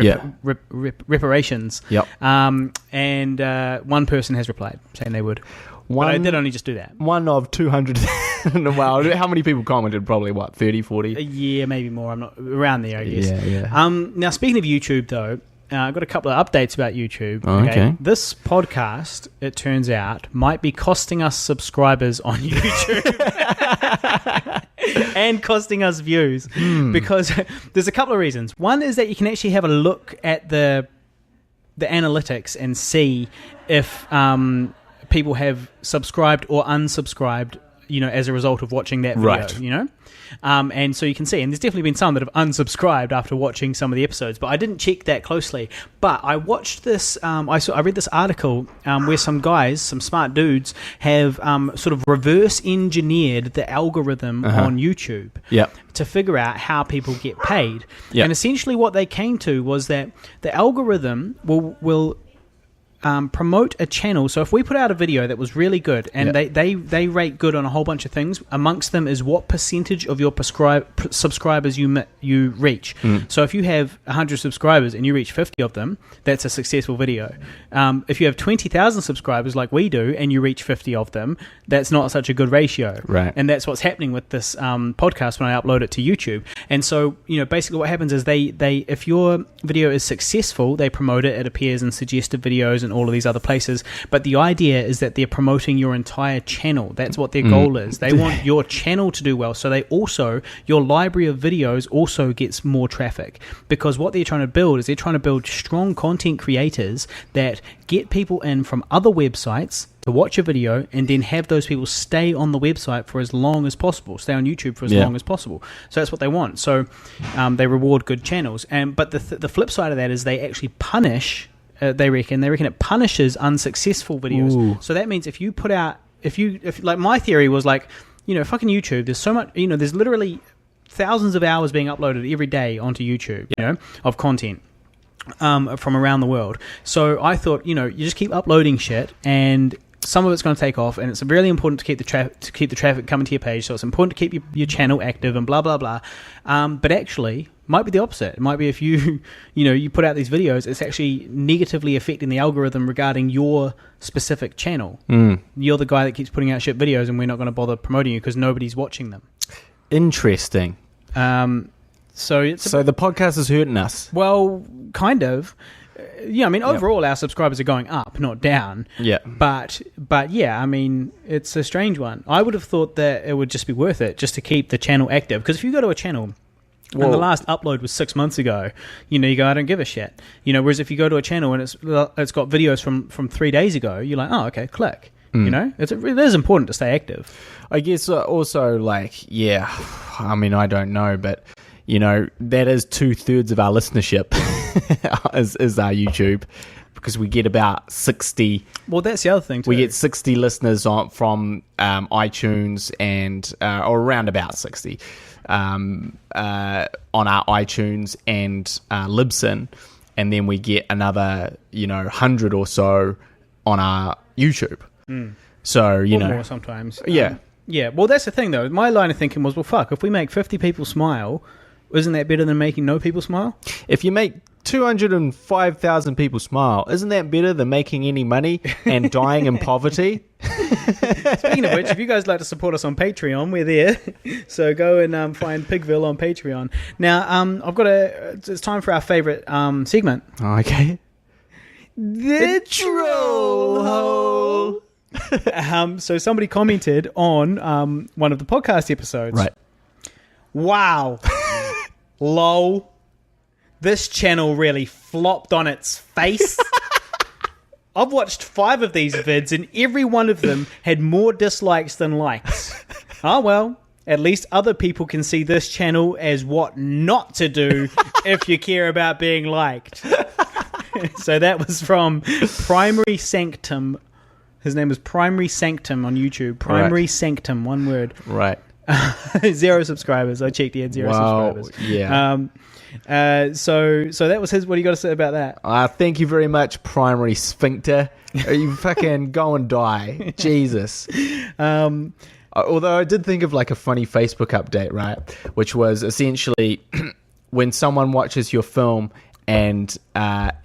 Reparations. Yep. And one person has replied saying they would. But I did only just do that. One of 200. Wow. How many people commented? Probably, 30, 40? Yeah, maybe more. I'm not around there, I guess. Yeah. Now, speaking of YouTube, though, I've got a couple of updates about YouTube. Okay. This podcast, it turns out, might be costing us subscribers on YouTube. And costing us views. Because there's a couple of reasons. One is that you can actually have a look at the analytics and see if people have subscribed or unsubscribed, as a result of watching that video, and so you can see, and there's definitely been some that have unsubscribed after watching some of the episodes, but I didn't check that closely. But I watched this, I read this article where some guys, some smart dudes, have sort of reverse engineered the algorithm on YouTube to figure out how people get paid. And essentially what they came to was that the algorithm will promote a channel. So if we put out a video that was really good, and they rate good on a whole bunch of things, amongst them is what percentage of your subscribers you reach. So if you have 100 subscribers and you reach 50 of them, that's a successful video. If you have 20,000 subscribers like we do and you reach 50 of them, that's not such a good ratio. Right. And that's what's happening with this podcast when I upload it to YouTube. And so, basically what happens is they if your video is successful, they promote it. It appears in suggested videos and all of these other places, but the idea is that they're promoting your entire channel. That's what their goal is. They want your channel to do well, so your library of videos also gets more traffic, because what they're trying to build is they're trying to build strong content creators that get people in from other websites to watch a video, and then have those people stay on the website for as long as possible, stay on YouTube for as long as possible. So that's what they want. So they reward good channels, but the flip side of that is they actually punish. They reckon it punishes unsuccessful videos. Ooh. So that means if you put out, if like my theory was like, fucking YouTube, there's so much, there's literally thousands of hours being uploaded every day onto YouTube, of content from around the world. So I thought, you just keep uploading shit, and some of it's going to take off, and it's really important to keep the traffic coming to your page. So it's important to keep your channel active and blah blah blah. But actually, Might be the opposite. It might be if you put out these videos, it's actually negatively affecting the algorithm regarding your specific channel. You're the guy that keeps putting out shit videos, and we're not going to bother promoting you because nobody's watching them. Interesting. So the podcast is hurting us. Well, kind of. Yeah, I mean, overall, our subscribers are going up, not down. Yeah. But yeah, I mean, it's a strange one. I would have thought that it would just be worth it just to keep the channel active. Because if you go to a channel and the last upload was 6 months ago, you go, I don't give a shit. Whereas if you go to a channel and it's got videos from 3 days ago, you're like, oh, okay, click. It is important to stay active. I guess also, I mean, I don't know, but, that is 2/3 of our listenership is our YouTube, because we get about 60. Well, that's the other thing, too. We get 60 listeners from iTunes and, or around about 60 on our iTunes and Libsyn, and then we get another, 100 or so on our YouTube. So, more sometimes. Yeah. Yeah, well, that's the thing, though. My line of thinking was, well, fuck, if we make 50 people smile, isn't that better than making no people smile? If you make 205,000 people smile, isn't that better than making any money and dying in poverty? Speaking of which, if you guys like to support us on Patreon, we're there. So go and find Pigville on Patreon. Now, it's time for our favourite segment. Okay. The Troll Hole. So somebody commented on one of the podcast episodes. Right. Wow. Lol. This channel really flopped on its face. I've watched 5 of these vids and every one of them had more dislikes than likes. Oh well, at least other people can see this channel as what not to do if you care about being liked. So that was from Primary Sanctum. His name is Primary Sanctum on YouTube. Primary Sanctum, one word. Right. 0 subscribers. I checked, he had 0 subscribers. Yeah. So that was his. What do you got to say about that? Thank you very much, Primary Sphincter. You fucking go and die. Jesus. Although I did think of a funny Facebook update, right? Which was essentially when someone watches your film and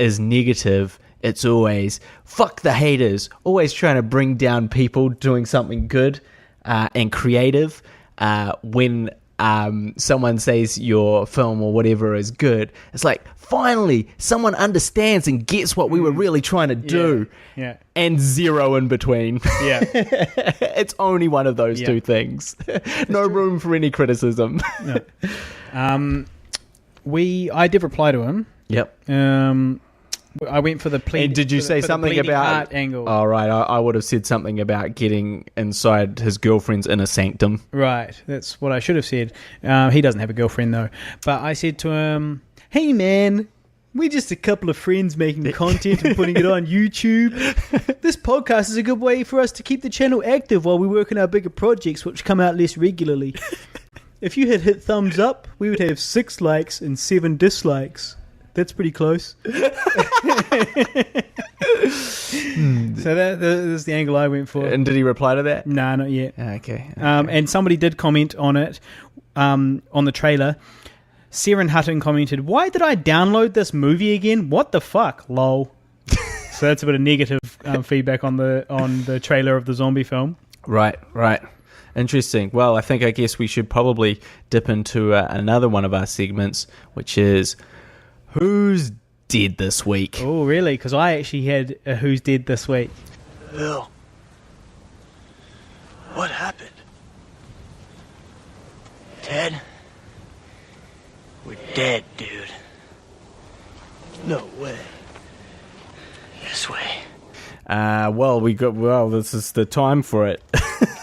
is negative, it's always, fuck the haters. Always trying to bring down people doing something good and creative. When someone says your film or whatever is good, it's like, finally, someone understands and gets what we were really trying to do. Yeah. And 0 in between. Yeah. It's only one of those two things. No room for any criticism. No. I did reply to him. Yep. I went for the And did you say something about angle? Oh, right. I would have said something about getting inside his girlfriend's inner sanctum. Right. That's what I should have said. He doesn't have a girlfriend though. But I said to him, "Hey man, we're just a couple of friends making content and putting it on YouTube. This podcast is a good way for us to keep the channel active while we work on our bigger projects, which come out less regularly. If you had hit thumbs up, we would have 6 likes and 7 dislikes. That's pretty close." So that's the angle I went for. And did he reply to that? No, not yet. Okay. And somebody did comment on it, on the trailer. Seren Hutton commented, "Why did I download this movie again? What the fuck? Lol." So that's a bit of negative feedback on the trailer of the zombie film. Right. Interesting. Well, I guess we should probably dip into another one of our segments, which is Who's Dead This Week? Oh, really? Because I actually had a Who's Dead This Week. Bill, what happened? Ted? We're dead, dude. No way. This way. This is the time for it.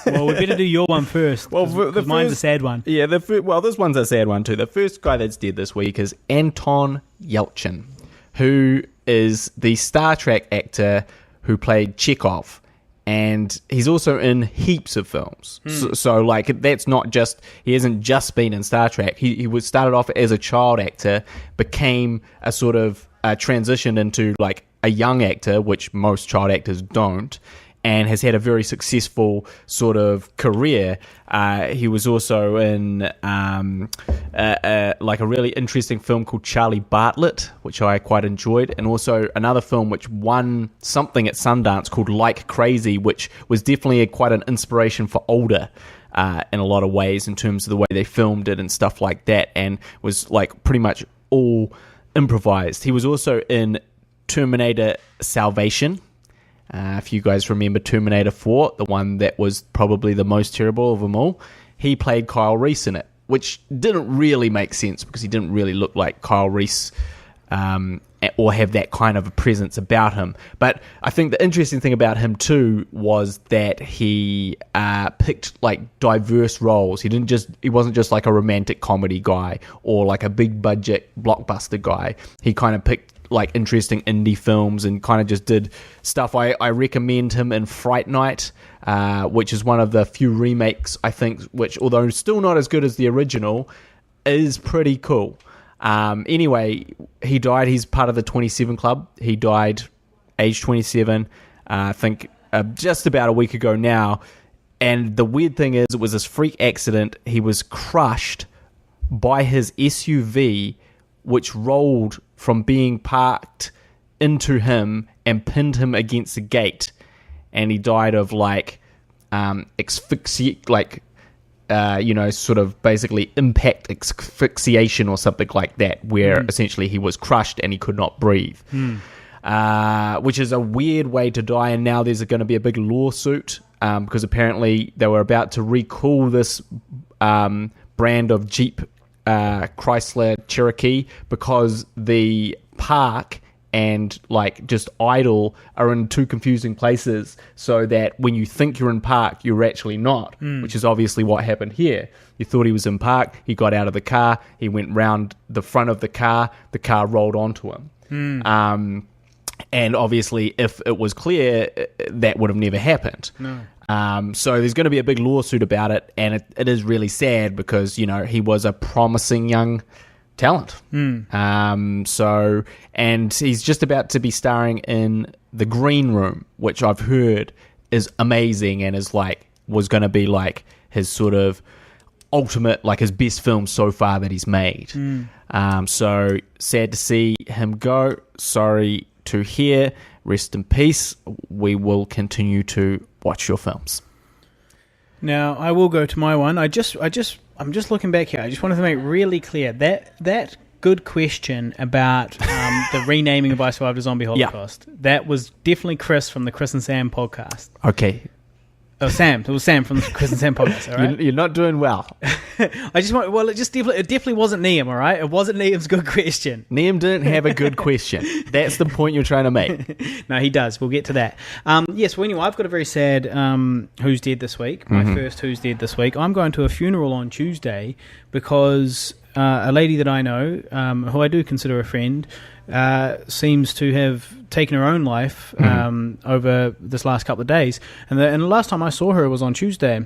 Well, we better do your one first. Well, mine's a sad one. Yeah, this one's a sad one too. The first guy that's dead this week is Anton Yelchin, who is the Star Trek actor who played Chekhov, and he's also in heaps of films. So that's not just, he hasn't just been in Star Trek. He was started off as a child actor, became a sort of transitioned into a young actor, which most child actors don't. and has had a very successful sort of career. He was also in like a really interesting film called Charlie Bartlett, which I quite enjoyed, and also another film which won something at Sundance called Like Crazy, which was definitely quite an inspiration for Older in a lot of ways in terms of the way they filmed it and stuff like that, and was like pretty much all improvised. He was also in Terminator Salvation. If you guys remember Terminator 4, the one that was probably the most terrible of them all, he played Kyle Reese in it, which didn't really make sense because he didn't really look like Kyle Reese or have that kind of a presence about him. But I think the interesting thing about him too was that he picked like diverse roles. He wasn't just like a romantic comedy guy or like a big budget blockbuster guy. He kind of picked like interesting indie films and kind of just did stuff. I recommend him in Fright Night, which is one of the few remakes, I think, which, although still not as good as the original, is pretty cool. Anyway, he died. He's part of the 27 Club. He died age 27, I think just about a week ago now. And the weird thing is, it was this freak accident. He was crushed by his SUV, which rolled from being parked into him and pinned him against the gate, and he died of like asphyxiate, like sort of basically impact asphyxiation or something like that, where essentially he was crushed and he could not breathe, which is a weird way to die. And now there's going to be a big lawsuit because apparently they were about to recall this brand of Jeep Chrysler Cherokee because the park and like just idle are in two confusing places, so that when you think you're in park, you're actually not, which is obviously what happened here. You thought he was in park, he got out of the car, he went round the front of the car rolled onto him. And obviously if it was clear, that would have never happened. No. So there's going to be a big lawsuit about it, and it is really sad because, he was a promising young talent. And he's just about to be starring in The Green Room, which I've heard is amazing and was going to be like his sort of ultimate, like his best film so far that he's made. So sad to see him go. Sorry to hear. Rest in peace. We will continue to watch your films. Now, I will go to my one. I'm just looking back here. I just wanted to make really clear that good question about the renaming of I Survived a Zombie Holocaust. Yeah. That was definitely Chris from the Chris and Sam podcast. Okay. Oh, Sam. It was Sam from the Chris and Sam podcast, all right? You're not doing well. It definitely wasn't Liam, all right? It wasn't Liam's good question. Liam didn't have a good question. That's the point you're trying to make. No, he does. We'll get to that. Yes, well, anyway, I've got a very sad Who's Dead this week. My first Who's Dead this week. I'm going to a funeral on Tuesday because a lady that I know, who I do consider a friend, seems to have taken her own life over this last couple of days. And the last time I saw her was on Tuesday.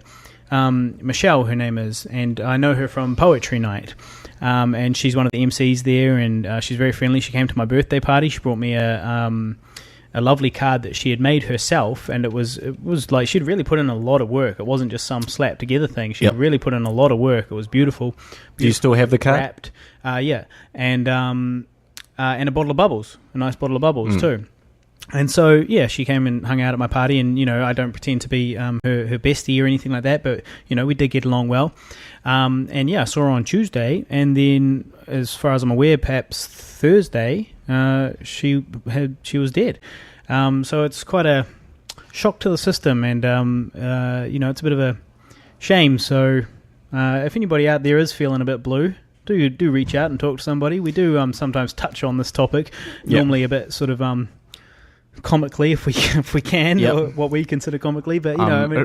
Michelle, her name is, and I know her from Poetry Night. And she's one of the MCs there, and she's very friendly. She came to my birthday party. She brought me a lovely card that she had made herself, and it was like she'd really put in a lot of work. It wasn't just some slap together thing. She had really put in a lot of work. It was beautiful. Do you still have the card? Wrapped, yeah, and a bottle of bubbles, a nice bottle of bubbles too. And so, yeah, she came and hung out at my party, and, I don't pretend to be her bestie or anything like that, but, we did get along well. And, yeah, I saw her on Tuesday, and then, as far as I'm aware, perhaps Thursday, she was dead. So it's quite a shock to the system, and, it's a bit of a shame. So if anybody out there is feeling a bit blue, do reach out and talk to somebody. We do sometimes touch on this topic, normally a bit sort of comically if we can, or what we consider comically, but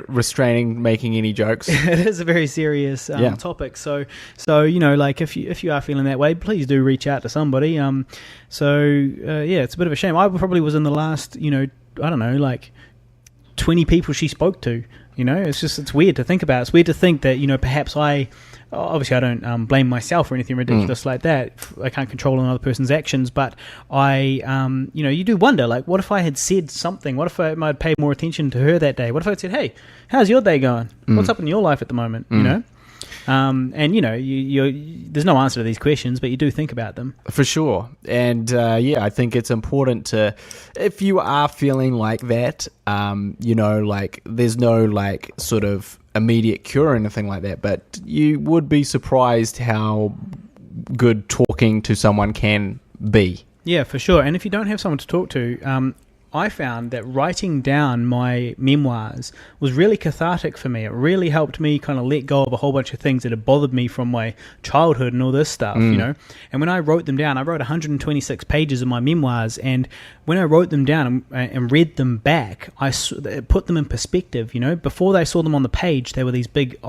restraining making any jokes. It is a very serious topic. So like if you are feeling that way, please do reach out to somebody. It's a bit of a shame. I probably was in the last 20 people she spoke to You know, it's weird to think about. It's weird to think that, you know, perhaps obviously I don't blame myself or anything ridiculous like that. I can't control another person's actions, but you know, you do wonder, like, what if I had said something? What if I might paid more attention to her that day? What if I had said, hey, how's your day going? What's up in your life at the moment? You know? And, you know, there's no answer to these questions, but you do think about them. For sure. And, yeah, I think it's important to, if you are feeling like that, you know, like, there's no, like, sort of immediate cure or anything like that, but you would be surprised how good talking to someone can be. Yeah, for sure. And if you don't have someone to talk to, I found that writing down my memoirs was really cathartic for me. It really helped me kind of let go of a whole bunch of things that had bothered me from my childhood and all this stuff, you know. And when I wrote them down, I wrote 126 pages of my memoirs, and when I wrote them down and read them back, it put them in perspective, you know. Before I saw them on the page, they were these big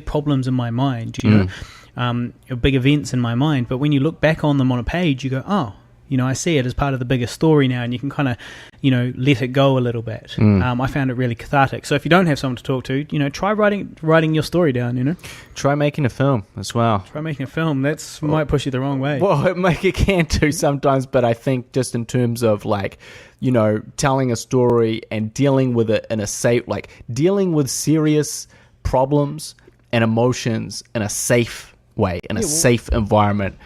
problems in my mind, you know, big events in my mind. But when you look back on them on a page, you go, oh, you know, I see it as part of the bigger story now, and you can kind of, you know, let it go a little bit. I found it really cathartic. So if you don't have someone to talk to, you know, try writing your story down, you know. Try making a film as well. Try making a film. Might push you the wrong way. Well, it can too sometimes, but I think just in terms of, like, you know, telling a story and dealing with it in a safe, like, dealing with serious problems and emotions in a safe way, in a safe environment.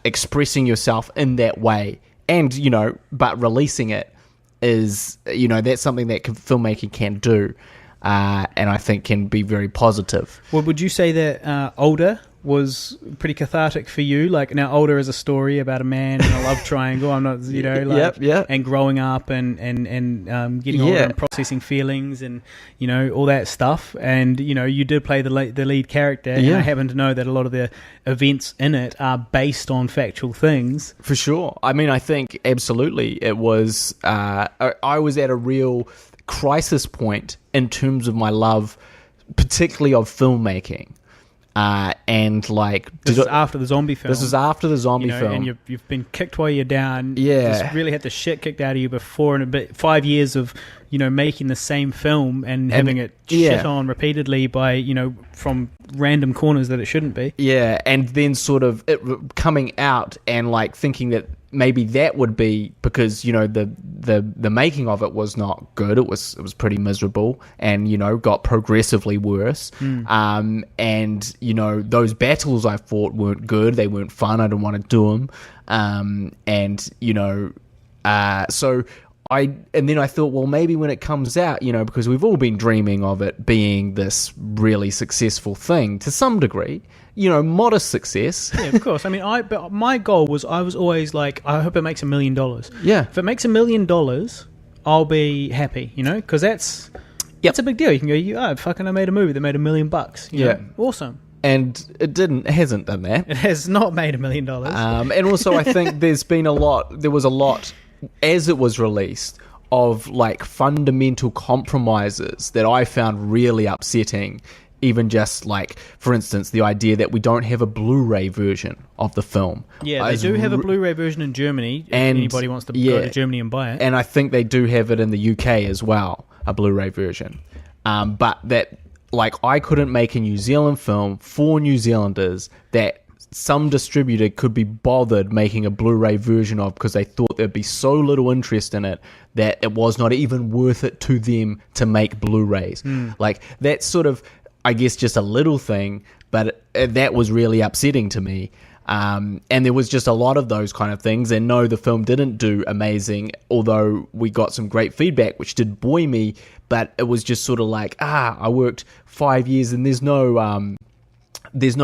Expressing yourself in that way, and, you know, but releasing it is, you know, that's something that filmmaking can do, and I think can be very positive. Well, would you say that Older was pretty cathartic for you? Like, now Older is a story about a man in a love triangle. I'm not, you know, like, and growing up and getting older and processing feelings and, you know, all that stuff. And, you know, you did play the lead character, and I happen to know that a lot of the events in it are based on factual things. For sure. I mean, I think absolutely it was. I was at a real crisis point in terms of my love, particularly of filmmaking. And, like, this is after the zombie film. This is after the zombie film, and you've been kicked while you're down. Yeah, just really had the shit kicked out of you before, and a bit 5 years of, you know, making the same film and having it shit on repeatedly by, you know, from random corners that it shouldn't be. Yeah, and then sort of it coming out and, like, thinking that maybe that would be because, you know, the making of it was not good. It was pretty miserable, and, you know, got progressively worse. And, you know, those battles I fought weren't good. They weren't fun. I didn't want to do them. And, you know, and then I thought, well, maybe when it comes out, you know, because we've all been dreaming of it being this really successful thing to some degree, you know, modest success. Yeah, of course. I mean, but my goal was, I was always like, I hope it makes $1 million. Yeah. If it makes $1 million, I'll be happy, you know, because that's a big deal. You can go, I made a movie that made $1 million. You know? Awesome. And it hasn't done that. It has not made $1 million. And also, I think there was a lot, as it was released, of, like, fundamental compromises that I found really upsetting. Even just, like, for instance, the idea that we don't have a Blu-ray version of the film. Yeah, they do have a Blu-ray version in Germany, if anybody wants to go to Germany and buy it. And I think they do have it in the UK as well, a Blu-ray version. But that, like, I couldn't make a New Zealand film for New Zealanders that some distributor could be bothered making a Blu-ray version of, because they thought there'd be so little interest in it that it was not even worth it to them to make Blu-rays. Like, that's sort of, I guess, just a little thing, but that was really upsetting to me. And there was just a lot of those kind of things. And no, the film didn't do amazing, although we got some great feedback, which did buoy me. But it was just sort of like, I worked 5 years and there's no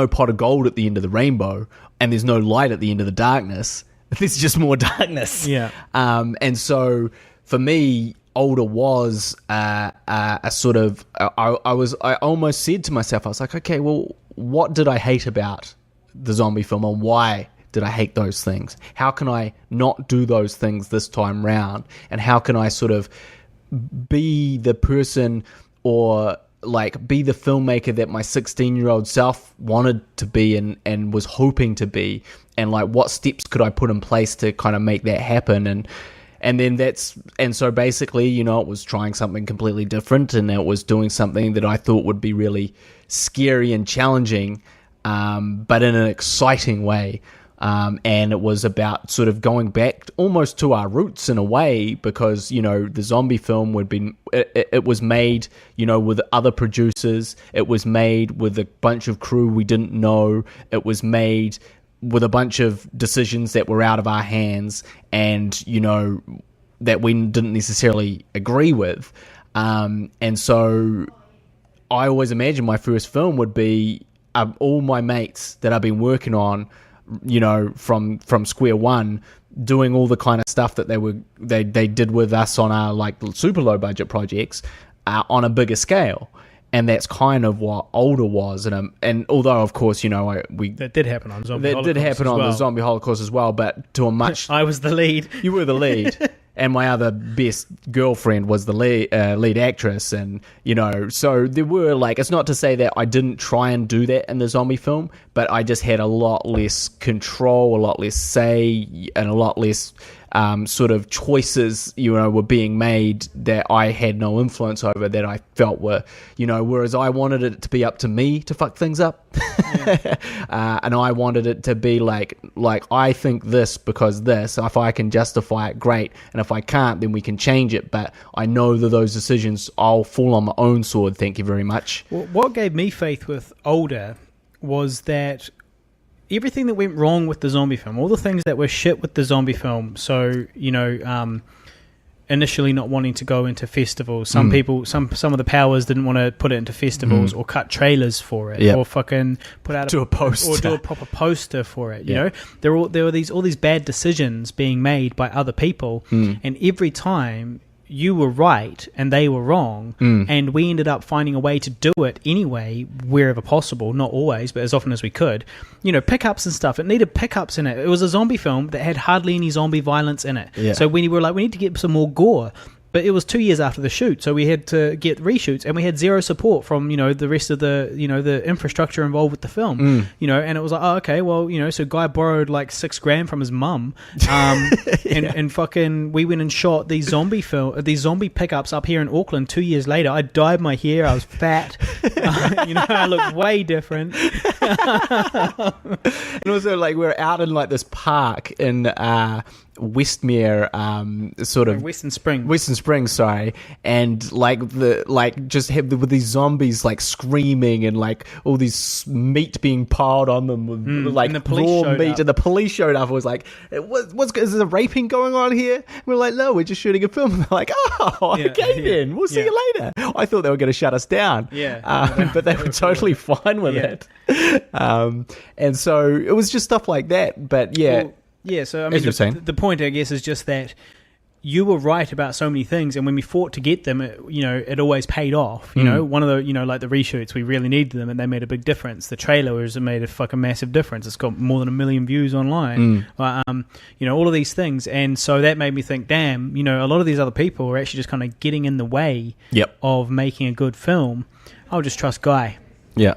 pot of gold at the end of the rainbow, and there's no light at the end of the darkness. There's just more darkness. Yeah. And so for me, Older was a sort of, I almost said to myself, I was like, okay, well, what did I hate about the zombie film, and why did I hate those things? How can I not do those things this time round? And how can I sort of be the person, or, like, be the filmmaker that my 16-year-old self wanted to be and was hoping to be? And, like, what steps could I put in place to kind of make that happen? And so basically, you know, it was trying something completely different, and it was doing something that I thought would be really scary and challenging, but in an exciting way. And it was about sort of going back almost to our roots in a way, because, you know, the zombie film it was made, you know, with other producers. It was made with a bunch of crew we didn't know. It was made with a bunch of decisions that were out of our hands, and, you know, that we didn't necessarily agree with. And so I always imagined my first film would be all my mates that I've been working on, you know, from square one, doing all the kind of stuff that they did with us on our like super low budget projects on a bigger scale. And that's kind of what Older was, and although of course, you know, that did happen on Zombie. That did happen on the Zombie Holocaust as well, but to a much. I was the lead. You were the lead, and my other best girlfriend was the lead actress, and, you know, so there were, like, it's not to say that I didn't try and do that in the zombie film, but I just had a lot less control, a lot less say, and a lot less sort of choices, you know, were being made that I had no influence over, that I felt were, you know, whereas I wanted it to be up to me to fuck things up. And I wanted it to be like I think this because this, if I can justify it, great, and if I can't, then we can change it, but I know that those decisions, I'll fall on my own sword, thank you very much. Well, what gave me faith with Older was that everything that went wrong with the zombie film, all the things that were shit with the zombie film, so, you know, initially not wanting to go into festivals, some people, some of the powers didn't want to put it into festivals or cut trailers for it, or fucking put out a poster, or do a proper poster for it. You know, there were all these bad decisions being made by other people, and every time you were right and they were wrong, and we ended up finding a way to do it anyway, wherever possible, not always, but as often as we could. You know, pickups and stuff, it needed pickups in it. It was a zombie film that had hardly any zombie violence in it. So we were like, we need to get some more gore. But it was 2 years after the shoot, so we had to get reshoots, and we had zero support from, you know, the rest of the, you know, the infrastructure involved with the film, you know, and it was like, oh, okay, well, you know, so Guy borrowed like $6,000 from his mum, and fucking, we went and shot these zombie pickups up here in Auckland 2 years later. I dyed my hair, I was fat, you know, I looked way different. And also, like, we're out in like this park in Westmere, sort of Western Springs, sorry, and like just have with these zombies like screaming and like all this meat being piled on them with like raw meat, and the police showed up. I was like, is there raping going on here? And we're like, no, we're just shooting a film. And they're like, oh, okay, then we'll see you later. I thought they were going to shut us down, but they were totally fine with it. And so it was just stuff like that. But so I mean, the point, I guess, is just that you were right about so many things, and when we fought to get them, it always paid off. You know, one of the, you know, like the reshoots, we really needed them, and they made a big difference. The trailers made a fucking massive difference. It's got more than 1 million views online. You know, all of these things, and so that made me think, damn, you know, a lot of these other people are actually just kind of getting in the way of making a good film. I'll just trust Guy. Yeah.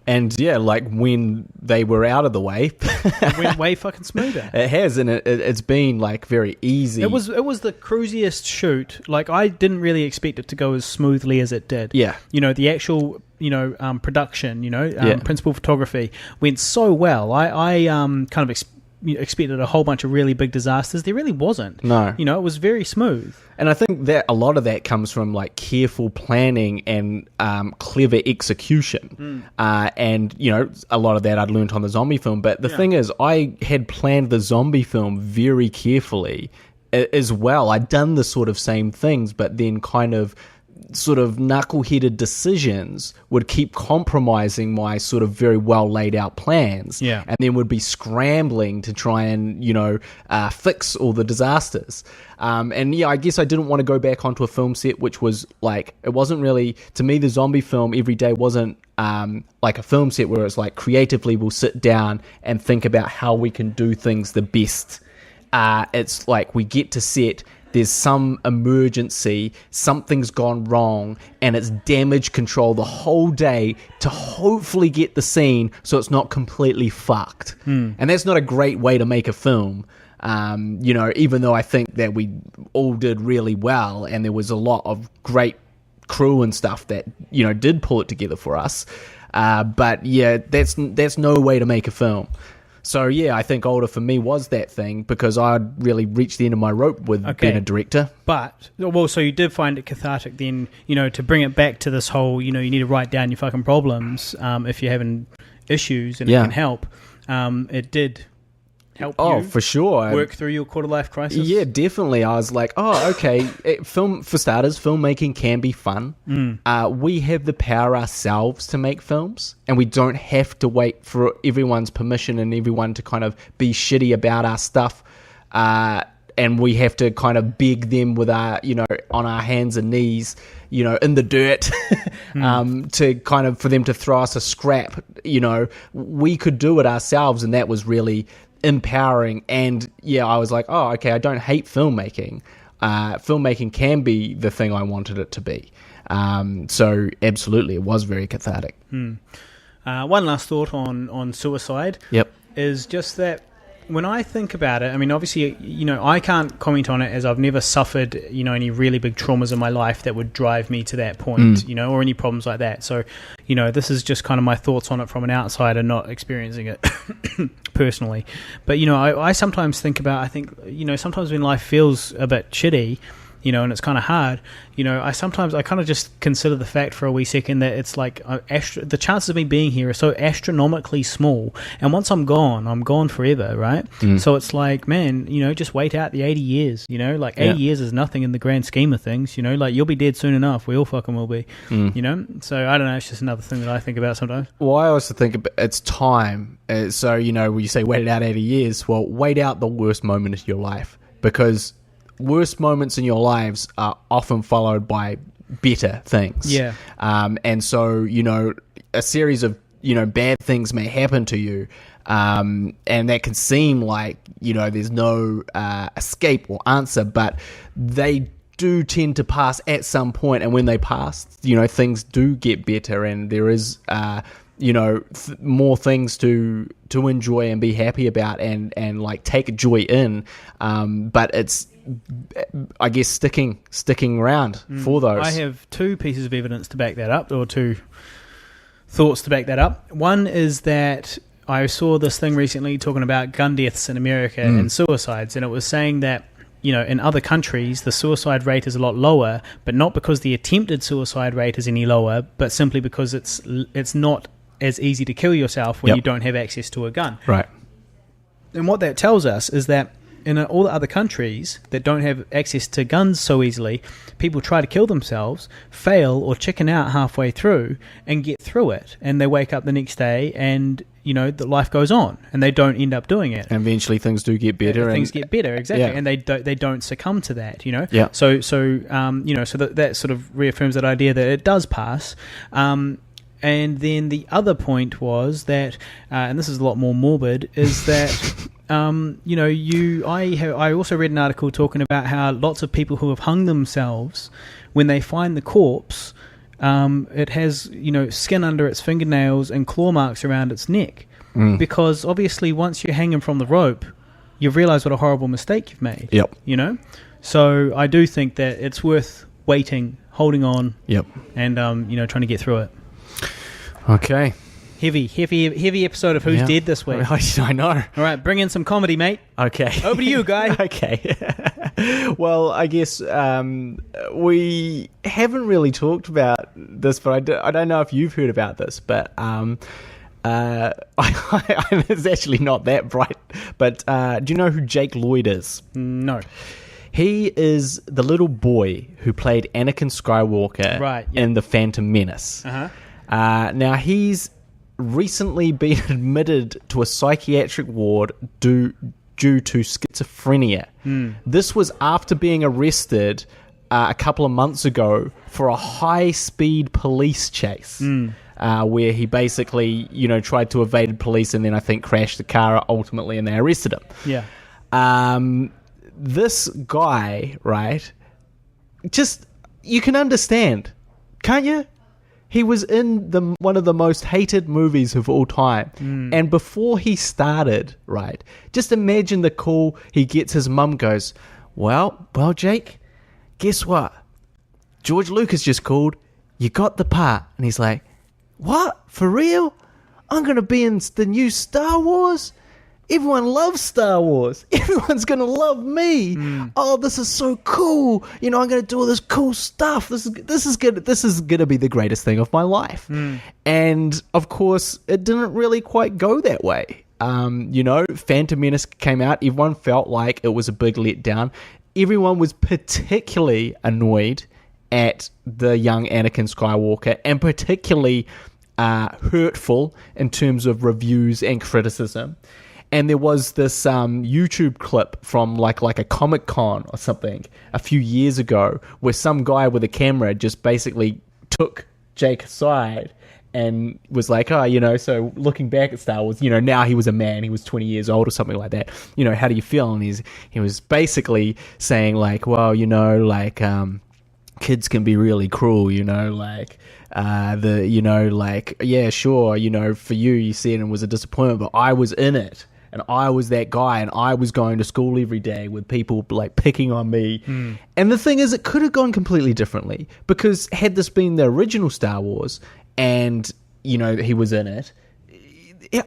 And like when they were out of the way, it went way fucking smoother. It has, and it's been like very easy. It was the cruisiest shoot. Like, I didn't really expect it to go as smoothly as it did. Yeah, you know, the actual, you know, production, you know, principal photography went so well. I kind of expected a whole bunch of really big disasters. There really wasn't. No, you know, it was very smooth. And I think that a lot of that comes from like careful planning and clever execution. And, you know, a lot of that I'd learned on the zombie film. But the thing is, I had planned the zombie film very carefully as well. I'd done the sort of same things, but then kind of sort of knuckle-headed decisions would keep compromising my sort of very well laid out plans, and then would be scrambling to try and, you know, fix all the disasters. And I guess I didn't want to go back onto a film set which was like, it wasn't really, to me, the zombie film every day wasn't like a film set where it's like creatively we'll sit down and think about how we can do things the best. It's like we get to set, there's some emergency, something's gone wrong, and it's damage control the whole day to hopefully get the scene so it's not completely fucked. And that's not a great way to make a film. Even though I think that we all did really well and there was a lot of great crew and stuff that, did pull it together for us. But yeah, that's no way to make a film. So yeah, I think Older for me was that thing because I'd really reached the end of my rope with being a director. But, so you did find it cathartic then, to bring it back to this whole, you need to write down your fucking problems if you're having issues and it can help. It did help you for sure work through your quarter-life crisis? Yeah, definitely. I was like, okay, for starters, filmmaking can be fun. We have the power ourselves to make films, and we don't have to wait for everyone's permission and everyone to kind of be shitty about our stuff. And we have to kind of beg them with our, on our hands and knees, in the dirt, to kind of, for them to throw us a scrap. We could do it ourselves, and that was really empowering. And yeah, I was like, okay, I don't hate filmmaking. Filmmaking can be the thing I wanted it to be. So absolutely, it was very cathartic. One last thought on suicide. Yep. Is just that when I think about it, I mean, obviously, I can't comment on it as I've never suffered, any really big traumas in my life that would drive me to that point, or any problems like that. So, this is just kind of my thoughts on it from an outsider, not experiencing it personally. But, I sometimes think about, sometimes when life feels a bit shitty, and it's kind of hard, I kind of just consider the fact for a wee second that it's like the chances of me being here are so astronomically small, and once I'm gone forever, right? So it's like, man, just wait out the 80 years, 80 years is nothing in the grand scheme of things, you'll be dead soon enough, we all fucking will be, so I don't know, it's just another thing that I think about sometimes. Well, I also think it's time, so when you say wait it out 80 years, well, wait out the worst moment of your life, because worst moments in your lives are often followed by better things. Yeah. And so, a series of, bad things may happen to you. And that can seem like, there's no escape or answer, but they do tend to pass at some point. And when they pass, things do get better, and there is, more things to enjoy and be happy about and like take joy in. But it's, I guess, sticking around for those. I have two pieces of evidence to back that up, or two thoughts to back that up. One is that I saw this thing recently talking about gun deaths in America and suicides, and it was saying that in other countries the suicide rate is a lot lower, but not because the attempted suicide rate is any lower, but simply because it's not as easy to kill yourself when you don't have access to a gun. Right. And what that tells us is that in all the other countries that don't have access to guns so easily, people try to kill themselves, fail or chicken out halfway through, and get through it. And they wake up the next day and, the life goes on, and they don't end up doing it. And eventually things do get better. Things get better, exactly. Yeah. And they don't succumb to that, Yeah. So that sort of reaffirms that idea that it does pass. And then the other point was that, and this is a lot more morbid, is that I also read an article talking about how lots of people who have hung themselves, when they find the corpse, it has skin under its fingernails and claw marks around its neck, because obviously once you're hanging from the rope, you've realised what a horrible mistake you've made. Yep. So I do think that it's worth waiting, holding on. Yep. And trying to get through it. Okay. Heavy episode of Who's Dead this week. I know. All right, bring in some comedy, mate. Okay. Over to you, guy. Okay. Well, I guess we haven't really talked about this, but I don't know if you've heard about this, but it's actually not that bright. But do you know who Jake Lloyd is? No. He is the little boy who played Anakin Skywalker in The Phantom Menace. Uh-huh. Now, he's recently been admitted to a psychiatric ward due to schizophrenia. This was after being arrested a couple of months ago for a high-speed police chase, where he basically, tried to evade police and then I think crashed the car ultimately, and they arrested him. Yeah. This guy, right, just, you can understand, can't you? He was in one of the most hated movies of all time. And before he started, right, just imagine the call he gets. His mum goes, well, Jake, guess what? George Lucas just called. You got the part. And he's like, what? For real? I'm going to be in the new Star Wars? Everyone loves Star Wars. Everyone's going to love me. Oh, this is so cool. I'm going to do all this cool stuff. This is going to be the greatest thing of my life. And of course, it didn't really quite go that way. Phantom Menace came out. Everyone felt like it was a big letdown. Everyone was particularly annoyed at the young Anakin Skywalker, and particularly hurtful in terms of reviews and criticism. And there was this YouTube clip from like a Comic-Con or something a few years ago where some guy with a camera just basically took Jake aside and was like, so looking back at Star Wars, now he was a man, he was 20 years old or something like that. How do you feel? And he was basically saying like, well, kids can be really cruel, yeah, sure, for you see it and it was a disappointment, but I was in it. And I was that guy, and I was going to school every day with people like picking on me. And the thing is, it could have gone completely differently, because had this been the original Star Wars and, he was in it,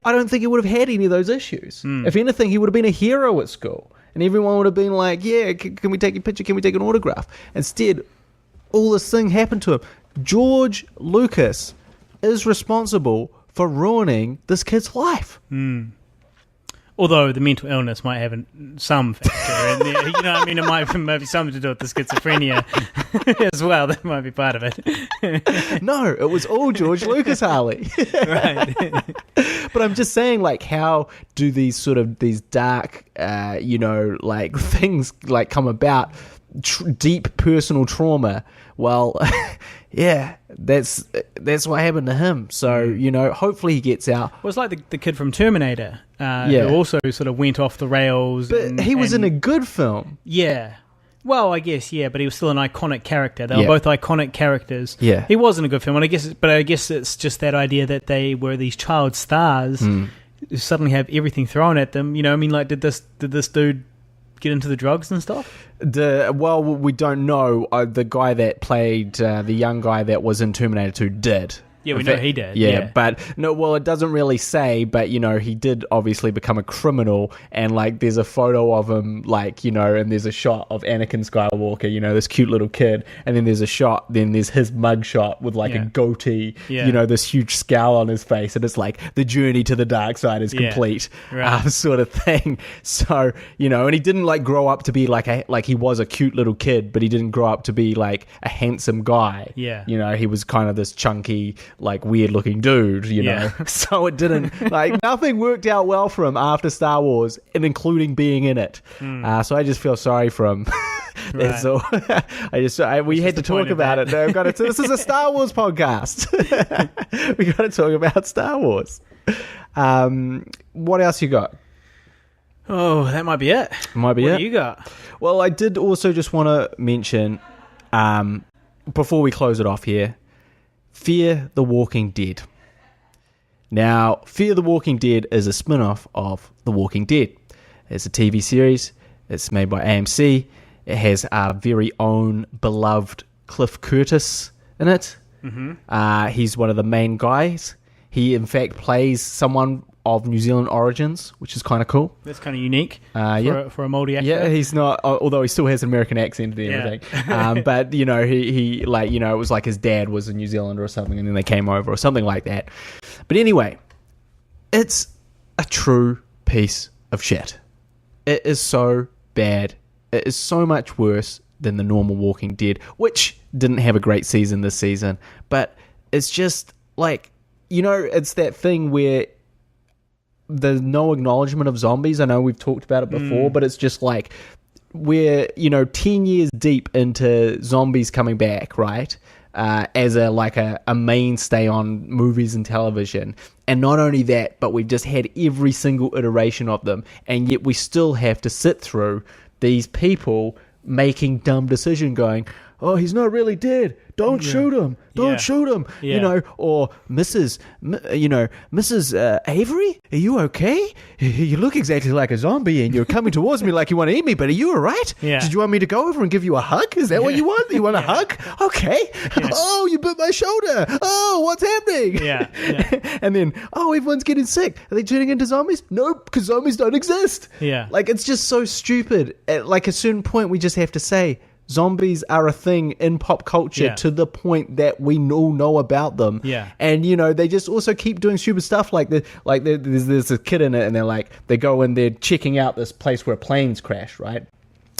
I don't think he would have had any of those issues. If anything, he would have been a hero at school. And everyone would have been like, yeah, can we take a picture? Can we take an autograph? Instead, all this thing happened to him. George Lucas is responsible for ruining this kid's life. Although the mental illness might have some factor in there. It might be something to do with the schizophrenia as well. That might be part of it. No, it was all George Lucas, Harley. Right. But I'm just saying, like, how do these dark, things like come about? Deep personal trauma. Well, yeah, that's what happened to him. So, hopefully he gets out. Well, it's like the kid from Terminator, who also sort of went off the rails. But he was in a good film. Yeah. Well, I guess, yeah, but he was still an iconic character. They were both iconic characters. Yeah. He wasn't a good film, and I guess it's just that idea that they were these child stars who suddenly have everything thrown at them. Did this dude get into the drugs and stuff? We don't know. The guy that played the young guy that was in Terminator 2 did. Yeah, we know he did. Yeah, but no, well, it doesn't really say, but, he did obviously become a criminal, and, like, there's a photo of him, like, and there's a shot of Anakin Skywalker, this cute little kid, and then there's his mug shot with, like, a goatee, this huge scowl on his face, and it's like, the journey to the dark side is complete, sort of thing. So, and he didn't, like, grow up to be, like he was a cute little kid, but he didn't grow up to be, like, a handsome guy. Yeah. He was kind of this chunky, like, weird looking dude, so it didn't, like, nothing worked out well for him after Star Wars, and including being in it. So I just feel sorry for him. That's all. We had to talk about it. No, this is a Star Wars podcast. We got to talk about Star Wars. What else you got? Oh, that might be it. What do you got? Well, I did also just want to mention, before we close it off here, Fear the Walking Dead. Now, Fear the Walking Dead is a spin-off of The Walking Dead. It's a TV series. It's made by AMC. It has our very own beloved Cliff Curtis in it. He's one of the main guys. He, in fact, plays someone of New Zealand origins, which is kind of cool. That's kind of unique for a Māori actor. Yeah, he's not, although he still has an American accent and everything. But, he it was like his dad was a New Zealander or something, and then they came over or something like that. But anyway, it's a true piece of shit. It is so bad. It is so much worse than the normal Walking Dead, which didn't have a great season this season. But it's just like, it's that thing where there's no acknowledgement of zombies. I know we've talked about it before, but it's just like we're 10 years deep into zombies coming back, right? As a mainstay on movies and television. And not only that, but we've just had every single iteration of them, and yet we still have to sit through these people making dumb decision going, oh, he's not really dead. Don't shoot him. Don't shoot him. Yeah. You know, or Mrs. Avery, are you okay? You look exactly like a zombie and you're coming towards me like you want to eat me, but are you all right? Yeah. Did you want me to go over and give you a hug? Is that what you want? You want a hug? Okay. Yeah. Oh, you bit my shoulder. Oh, what's happening? Yeah. And then, oh, everyone's getting sick. Are they turning into zombies? Nope, because zombies don't exist. Yeah. Like, it's just so stupid. At like a certain point, we just have to say, zombies are a thing in pop culture to the point that we all know about them. Yeah. And, you know, they just also keep doing stupid stuff there's a kid in it and they go and they're checking out this place where planes crash, right?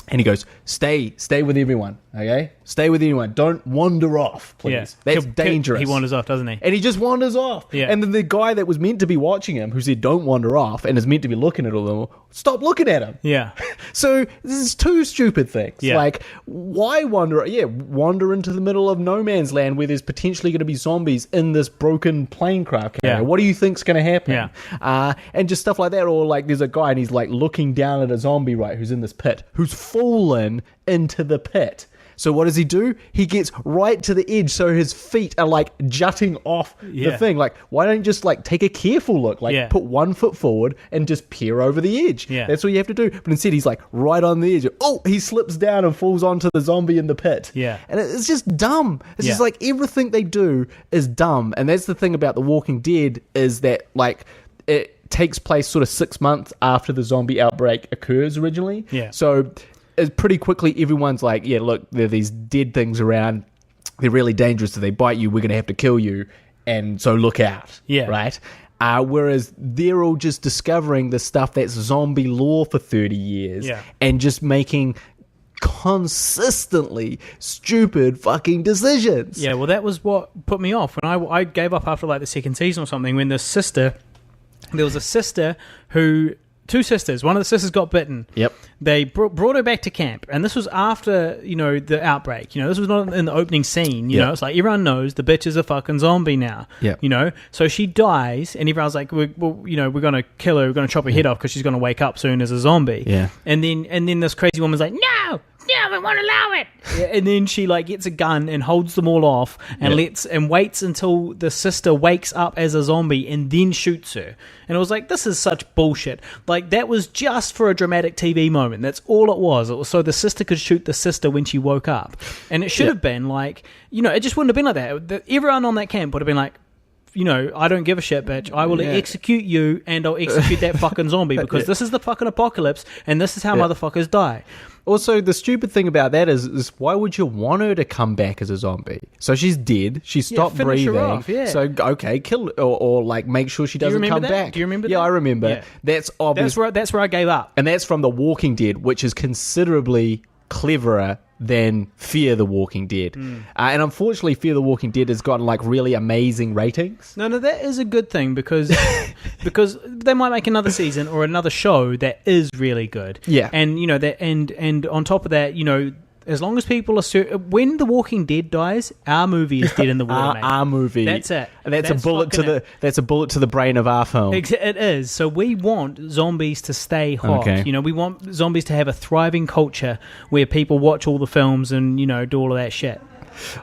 And he goes, stay with everyone, okay? Stay with anyone. Don't wander off, please. Yeah. That's dangerous. He wanders off, doesn't he? And he just wanders off. Yeah. And then the guy that was meant to be watching him, who said don't wander off, and is meant to be looking at all them, stop looking at him. Yeah. So this is two stupid things. Yeah. Like, why wander? Yeah, wander into the middle of no man's land where there's potentially going to be zombies in this broken plane craft carrier. Yeah. What do you think's going to happen? Yeah. And just stuff like that. Or like there's a guy and he's like looking down at a zombie, right, who's in this pit, who's fallen into the pit. So what does he do? He gets right to the edge, so his feet are like jutting off the thing. Like, why don't you just like take a careful look? Like, put 1 foot forward and just peer over the edge. Yeah. That's what you have to do. But instead, he's like right on the edge. Oh, he slips down and falls onto the zombie in the pit. Yeah. And it's just dumb. It's just like everything they do is dumb. And that's the thing about The Walking Dead is that like it takes place sort of 6 months after the zombie outbreak occurs originally. Yeah. So pretty quickly everyone's like, yeah, look, there are these dead things around, they're really dangerous, if they bite you we're going to have to kill you, and so look out. Right. Whereas they're all just discovering the stuff that's zombie lore for 30 years and just making consistently stupid fucking decisions. Yeah, well, that was what put me off when I gave up after like the second season or something, when there was a sister who... Two sisters. One of the sisters got bitten. Yep. They brought her back to camp, and this was after, you know, the outbreak. You know, this was not in the opening scene. You know, it's like everyone knows the bitch is a fucking zombie now. Yeah. You know, so she dies, and everyone's like, we're going to kill her. We're going to chop her head off because she's going to wake up soon as a zombie. Yeah. And then this crazy woman's like, no, we won't allow it. And then she like gets a gun and holds them all off and waits until the sister wakes up as a zombie and then shoots her. And it was like, this is such bullshit. Like, that was just for a dramatic TV moment. That's all it was. It was so the sister could shoot the sister when she woke up. And it should have been like, you know, it just wouldn't have been like that. Everyone on that camp would have been like, you know, I don't give a shit, bitch. I will execute you, and I'll execute that fucking zombie, because this is the fucking apocalypse, and this is how motherfuckers die. Also, the stupid thing about that is why would you want her to come back as a zombie? So she's dead. She stopped finish her breathing. off, So, okay, kill or like make sure she doesn't come back. Do you remember that? Yeah, I remember. Yeah. That's obvious. That's where I gave up. And that's from The Walking Dead, which is considerably cleverer than Fear the Walking Dead. And unfortunately, Fear the Walking Dead has gotten like really amazing ratings. No, that is a good thing, because they might make another season or another show that is really good. Yeah. And you know that, and on top of that, you know, as long as people are when The Walking Dead dies, our movie is dead in the water, mate. Our movie. That's it. And that's a bullet to the brain of our film. It is. So we want zombies to stay hot. Okay. You know, we want zombies to have a thriving culture where people watch all the films and, you know, do all of that shit.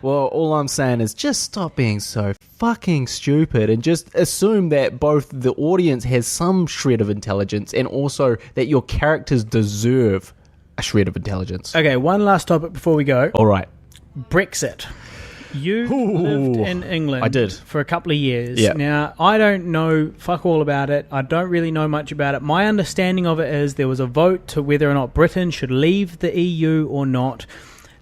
Well, all I'm saying is just stop being so fucking stupid and just assume that both the audience has some shred of intelligence and also that your characters deserve a shred of intelligence. Okay, one last topic before we go. All right. Brexit. You lived in England. I did. For a couple of years. Yeah. Now, I don't know fuck all about it. I don't really know much about it. My understanding of it is there was a vote to whether or not Britain should leave the EU or not.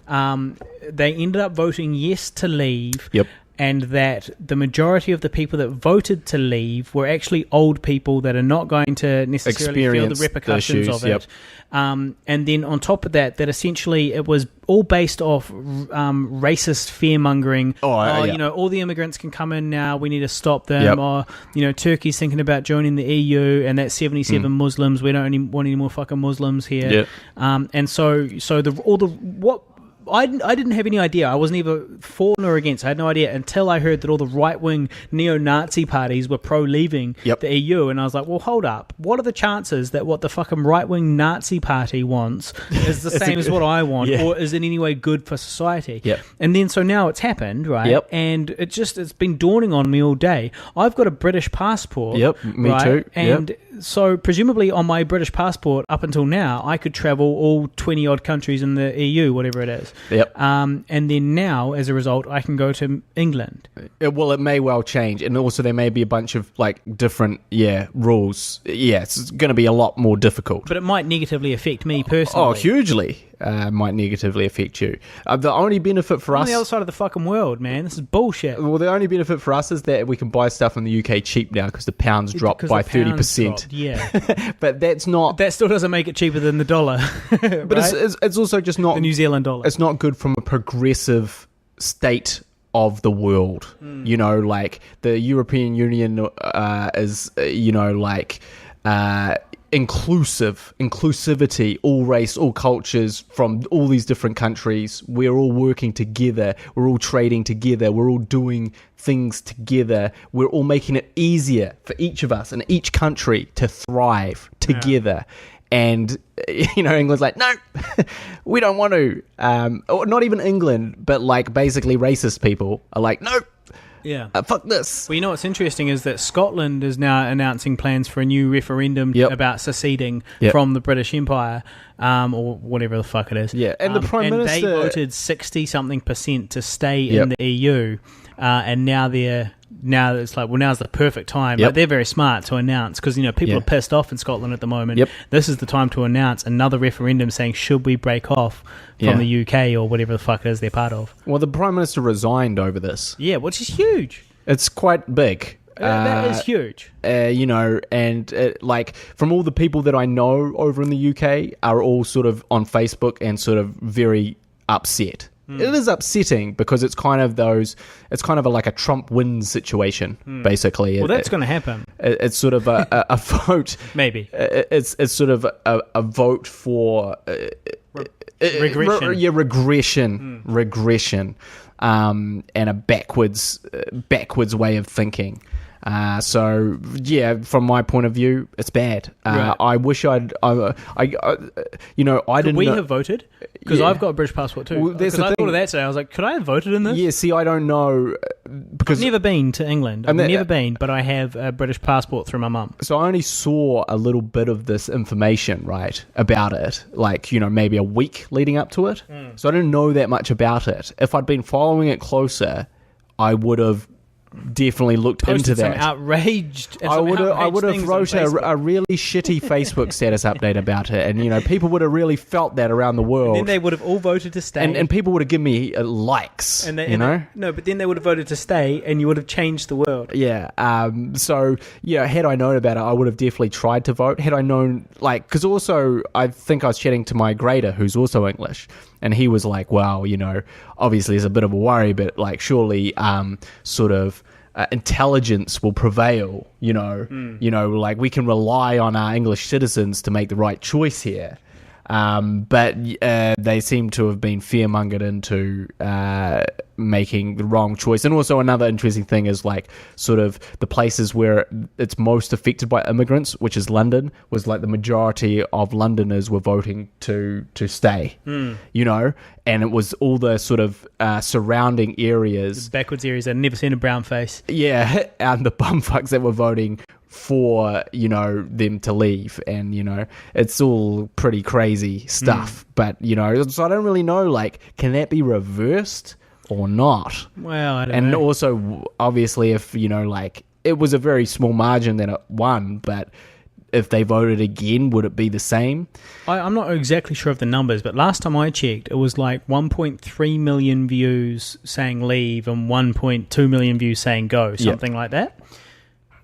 They ended up voting yes to leave. Yep. And that the majority of the people that voted to leave were actually old people that are not going to necessarily feel the repercussions of it. Yep. And then on top of that essentially it was all based off racist fear-mongering. You know, all the immigrants can come in now, we need to stop them. Yep. Or, you know, Turkey's thinking about joining the EU, and that's 77 Muslims. We don't want any more fucking Muslims here. Yep. And so what I didn't have any idea. I wasn't either for nor against. I had no idea until I heard that all the right-wing neo-Nazi parties were pro-leaving the EU, and I was like, well, hold up. What are the chances that what the fucking right-wing Nazi party wants is the same as what I want, or is in any way good for society? And then so now it's happened, right? And it's been dawning on me all day. I've got a British passport. Me too. And so presumably on my British passport up until now, I could travel all 20-odd countries in the EU, whatever it is. And then now, as a result, I can go to England. Well, it may well change, and also there may be a bunch of like different rules. It's going to be a lot more difficult. But it might negatively affect me personally. Oh, hugely. Might negatively affect you. The only benefit for us... on the other side of the fucking world, man. This is bullshit. Well, the only benefit for us is that we can buy stuff in the UK cheap now because the pound's dropped by 30%. Yeah. But that's not... That still doesn't make it cheaper than the dollar. But right? it's also just not... the New Zealand dollar. It's not good from a progressive state of the world. You know, like the European Union is, inclusivity, all race, all cultures from all these different countries. We're all working together. We're all trading together. We're all doing things together. We're all making it easier for each of us in each country to thrive together. And, England's like, no, we don't want to. Or not even England, but like basically racist people are like, no. Yeah. Fuck this. Well, what's interesting is that Scotland is now announcing plans for a new referendum about seceding from the British Empire, or whatever the fuck it is. Yeah, and the Prime Minister... they voted 60-something% to stay in the EU, and now it's like, well, now's the perfect time. Like, they're very smart to announce, because, people are pissed off in Scotland at the moment. This is the time to announce another referendum saying, should we break off from the UK or whatever the fuck it is they're part of. Well, the Prime Minister resigned over this. Yeah, which is huge. It's quite big. That is huge. And like from all the people that I know over in the UK are all sort of on Facebook and sort of very upset. It is upsetting because it's kind of like a Trump wins situation, basically. Well, that's going to happen. It's sort of a vote. Maybe. It's sort of a vote for... regression. Regression. And a backwards way of thinking. So from my point of view, it's bad. Right. I wish I didn't. Could we have voted? Because I've got a British passport too. Well, because I thought of that today. I was like, could I have voted in this? Yeah. See, I don't know because I've never been to England. I've never been, but I have a British passport through my mum. So I only saw a little bit of this information, right, about it. Like maybe a week leading up to it. So I didn't know that much about it. If I'd been following it closer, I would have definitely looked into that. I would have wrote a really shitty Facebook status update about it, and people would have really felt that around the world. And then they would have all voted to stay, and people would have given me likes. But then they would have voted to stay, and you would have changed the world. Yeah. So had I known about it, I would have definitely tried to vote. Had I known, because also I think I was chatting to my grader, who's also English. And he was like, well, obviously it's a bit of a worry, but surely intelligence will prevail, like we can rely on our English citizens to make the right choice here. But they seem to have been fear-mongered into making the wrong choice. And also another interesting thing is sort of the places where it's most affected by immigrants, which is London, was the majority of Londoners were voting to stay, and it was all the sort of surrounding areas. The backwards areas. I'd never seen a brown face. Yeah, and the bumfucks that were voting for them to leave, and it's all pretty crazy stuff. But so I don't really know can that be reversed or not? Well, I don't know. And also obviously if it was a very small margin that it won, but if they voted again, would it be the same? I'm not exactly sure of the numbers, but last time I checked, it was 1.3 million views saying leave and 1.2 million views saying go, something like that.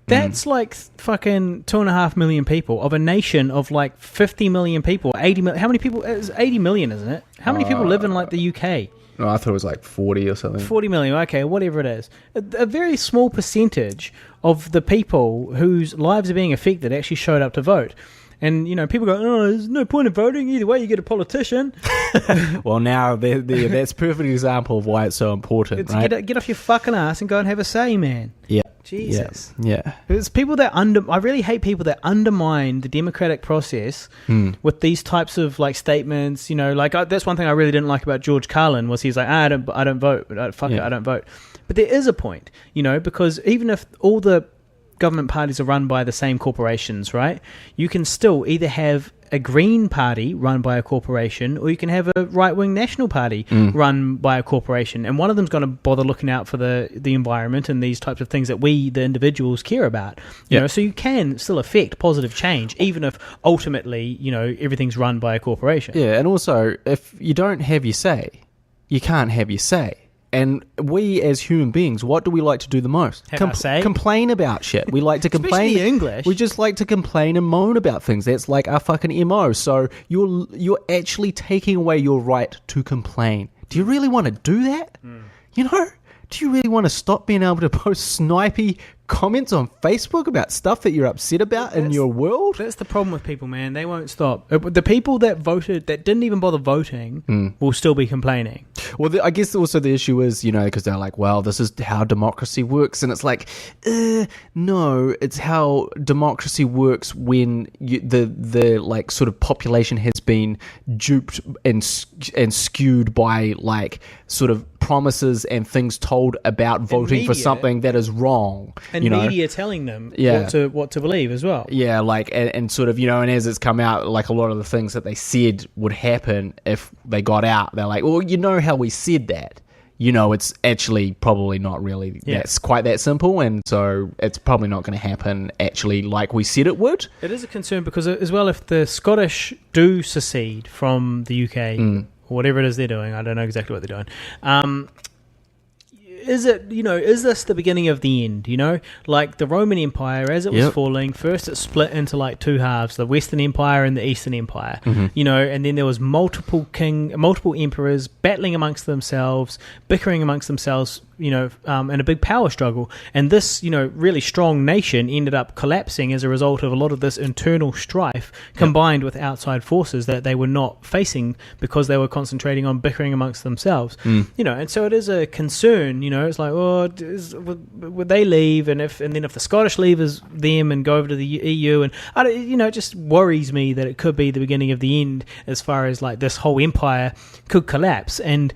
That's fucking 2.5 million people of a nation of 50 million people, 80 million. How many people? It's 80 million, isn't it? How many people live in the UK? No, I thought it was 40 or something. 40 million, okay, whatever it is. A very small percentage of the people whose lives are being affected actually showed up to vote. And, people go, oh, there's no point in voting. Either way, you get a politician. Well, now that's a perfect example of why it's so important, right? Get off your fucking ass and go and have a say, man. Yeah. Jesus. Yeah. It's people that I really hate people that undermine the democratic process with these types of statements. That's one thing I really didn't like about George Carlin was he's like, I don't vote. I don't vote. But there is a point, because even if all the government parties are run by the same corporations, right? You can still either have a Green Party run by a corporation, or you can have a right-wing National Party run by a corporation, and one of them's going to bother looking out for the environment and these types of things that we, the individuals, care about. You know, so you can still affect positive change, even if ultimately, everything's run by a corporation. Yeah, and also, if you don't have your say, you can't have your say. And we, as human beings, what do we like to do the most? Have our say? Complain about shit. We like to complain. Especially English. We just like to complain and moan about things. That's like our fucking MO. So you're actually taking away your right to complain. Do you really want to do that? Do you really want to stop being able to post snipey comments on Facebook about stuff that you're upset about in your world? That's the problem with people, man. They won't stop. The people that voted, that didn't even bother voting, will still be complaining. Well, I guess also the issue is, because they're like, well, this is how democracy works. And it's like, no, it's how democracy works when the sort of population has been duped and skewed by sort of promises and things told about voting for something that is wrong. And media telling them what to believe as well. Yeah, and sort of, and as it's come out, a lot of the things that they said would happen if they got out, they're like, well, how we said that. It's actually probably not really that's quite that simple, and so it's probably not going to happen actually like we said it would. It is a concern because as well, if the Scottish do secede from the UK, or whatever it is they're doing, I don't know exactly what they're doing, is this the beginning of the end? Like the Roman Empire, as it was falling, first it split into two halves: the Western Empire and the Eastern Empire. And then there was multiple emperors battling amongst themselves, bickering amongst themselves. And a big power struggle. And this, really strong nation ended up collapsing as a result of a lot of this internal strife combined with outside forces that they were not facing because they were concentrating on bickering amongst themselves. And so it is a concern, it's like, would they leave? And then if the Scottish leave is them and go over to the EU, and it just worries me that it could be the beginning of the end as far as this whole empire could collapse. And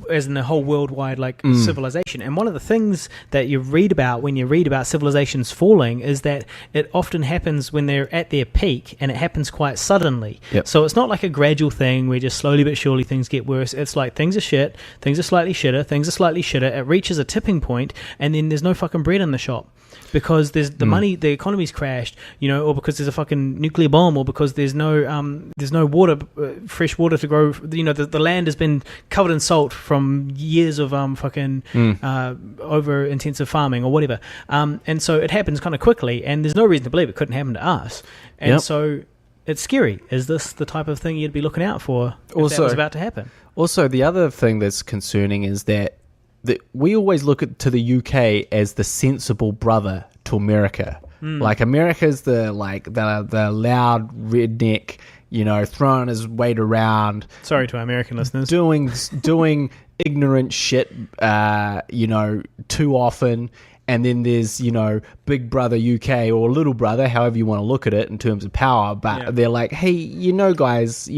as in the whole worldwide civilization. And one of the things that you read about when you read about civilizations falling is that it often happens when they're at their peak, and it happens quite suddenly. So it's not like a gradual thing where just slowly but surely things get worse. It's like things are shit, things are slightly shitter, things are slightly shitter. It reaches a tipping point, and then there's no fucking bread in the shop. Because there's the money, the economy's crashed, or because there's a fucking nuclear bomb, or because there's no water, fresh water to grow. The land has been covered in salt from years of over intensive farming or whatever. And so it happens kind of quickly, and there's no reason to believe it couldn't happen to us. And so it's scary. Is this the type of thing you'd be looking out for if that was about to happen? Also, the other thing that's concerning is that we always look to the UK as the sensible brother to America. America's the loud redneck, throwing his weight around. Sorry to our American listeners. Doing ignorant shit, too often. And then there's, Big Brother UK or Little Brother, however you want to look at it in terms of power. But they're like, hey, guys,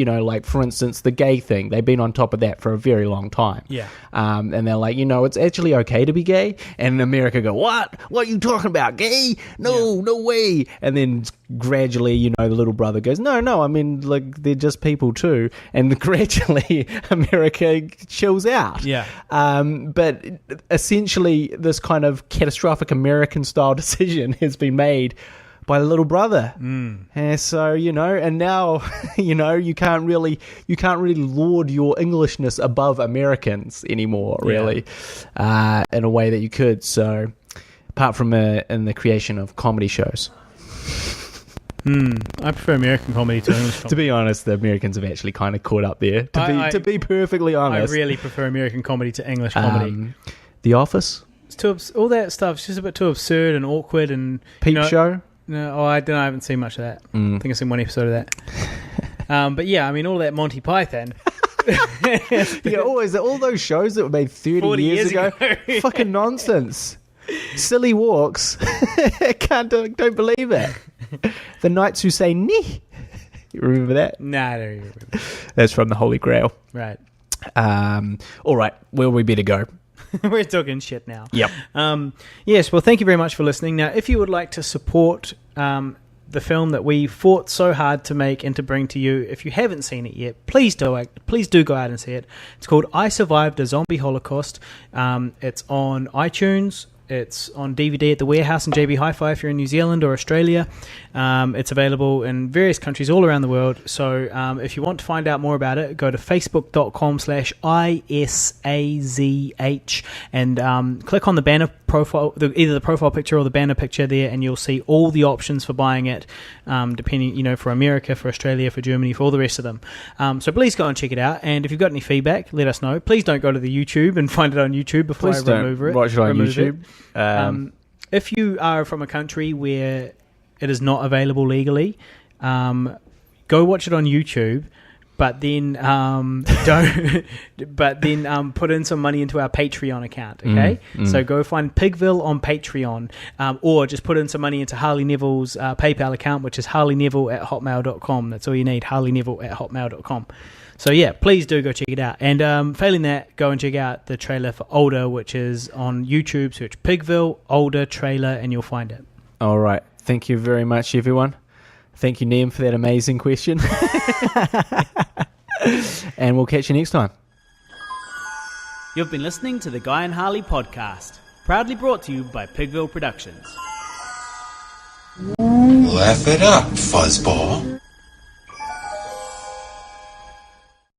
for instance, the gay thing, they've been on top of that for a very long time. And they're like, it's actually okay to be gay. And America go, what? What are you talking about? Gay? No, no way. And then gradually, the Little Brother goes, no, I mean, they're just people too. And gradually, America chills out. But essentially, this kind of catastrophic American-style decision has been made by the Little Brother. And so, and now, you can't really laud your Englishness above Americans anymore, really, in a way that you could. So, apart from in the creation of comedy shows. I prefer American comedy to English comedy. To be honest, the Americans have actually kind of caught up there. To be perfectly honest, I really prefer American comedy to English comedy. The Office, all that stuff's just a bit too absurd and awkward. And Peep Show. No, I don't know. I haven't seen much of that. I think I've seen one episode of that. But yeah, I mean, all that Monty Python. Yeah, always all those shows that were made 30 years ago. Fucking nonsense. Silly walks. Don't believe it. The knights who say "ni." You remember that? Nah, I don't remember. That's from the Holy Grail. Right. All right. Where we better go? We're talking shit now. Yep. Yes, well, thank you very much for listening. Now, if you would like to support the film that we fought so hard to make and to bring to you, if you haven't seen it yet, please do go out and see it. It's called I Survived a Zombie Holocaust. It's on iTunes. It's on DVD at the Warehouse and JB Hi-Fi if you're in New Zealand or Australia. It's available in various countries all around the world. So if you want to find out more about it, go to facebook.com/ISAZH and click on the banner profile, either the profile picture or the banner picture there, and you'll see all the options for buying it, depending, for America, for Australia, for Germany, for all the rest of them. So please go and check it out. And if you've got any feedback, let us know. Please don't go to the YouTube and find it on YouTube before I remove it. Watch it on YouTube. If you are from a country where it is not available legally, go watch it on YouTube, but then put in some money into our Patreon account. Okay, so go find Pigville on Patreon, or just put in some money into Harley Neville's PayPal account, which is harleyneville@hotmail.com. That's all you need, harleyneville@hotmail.com. So yeah, please do go check it out. And failing that, go and check out the trailer for Older, which is on YouTube. Search Pigville Older trailer and you'll find it. All right. Thank you very much, everyone. Thank you, Neem, for that amazing question. And we'll catch you next time. You've been listening to the Guy and Harley podcast, proudly brought to you by Pigville Productions. Laugh it up, fuzzball.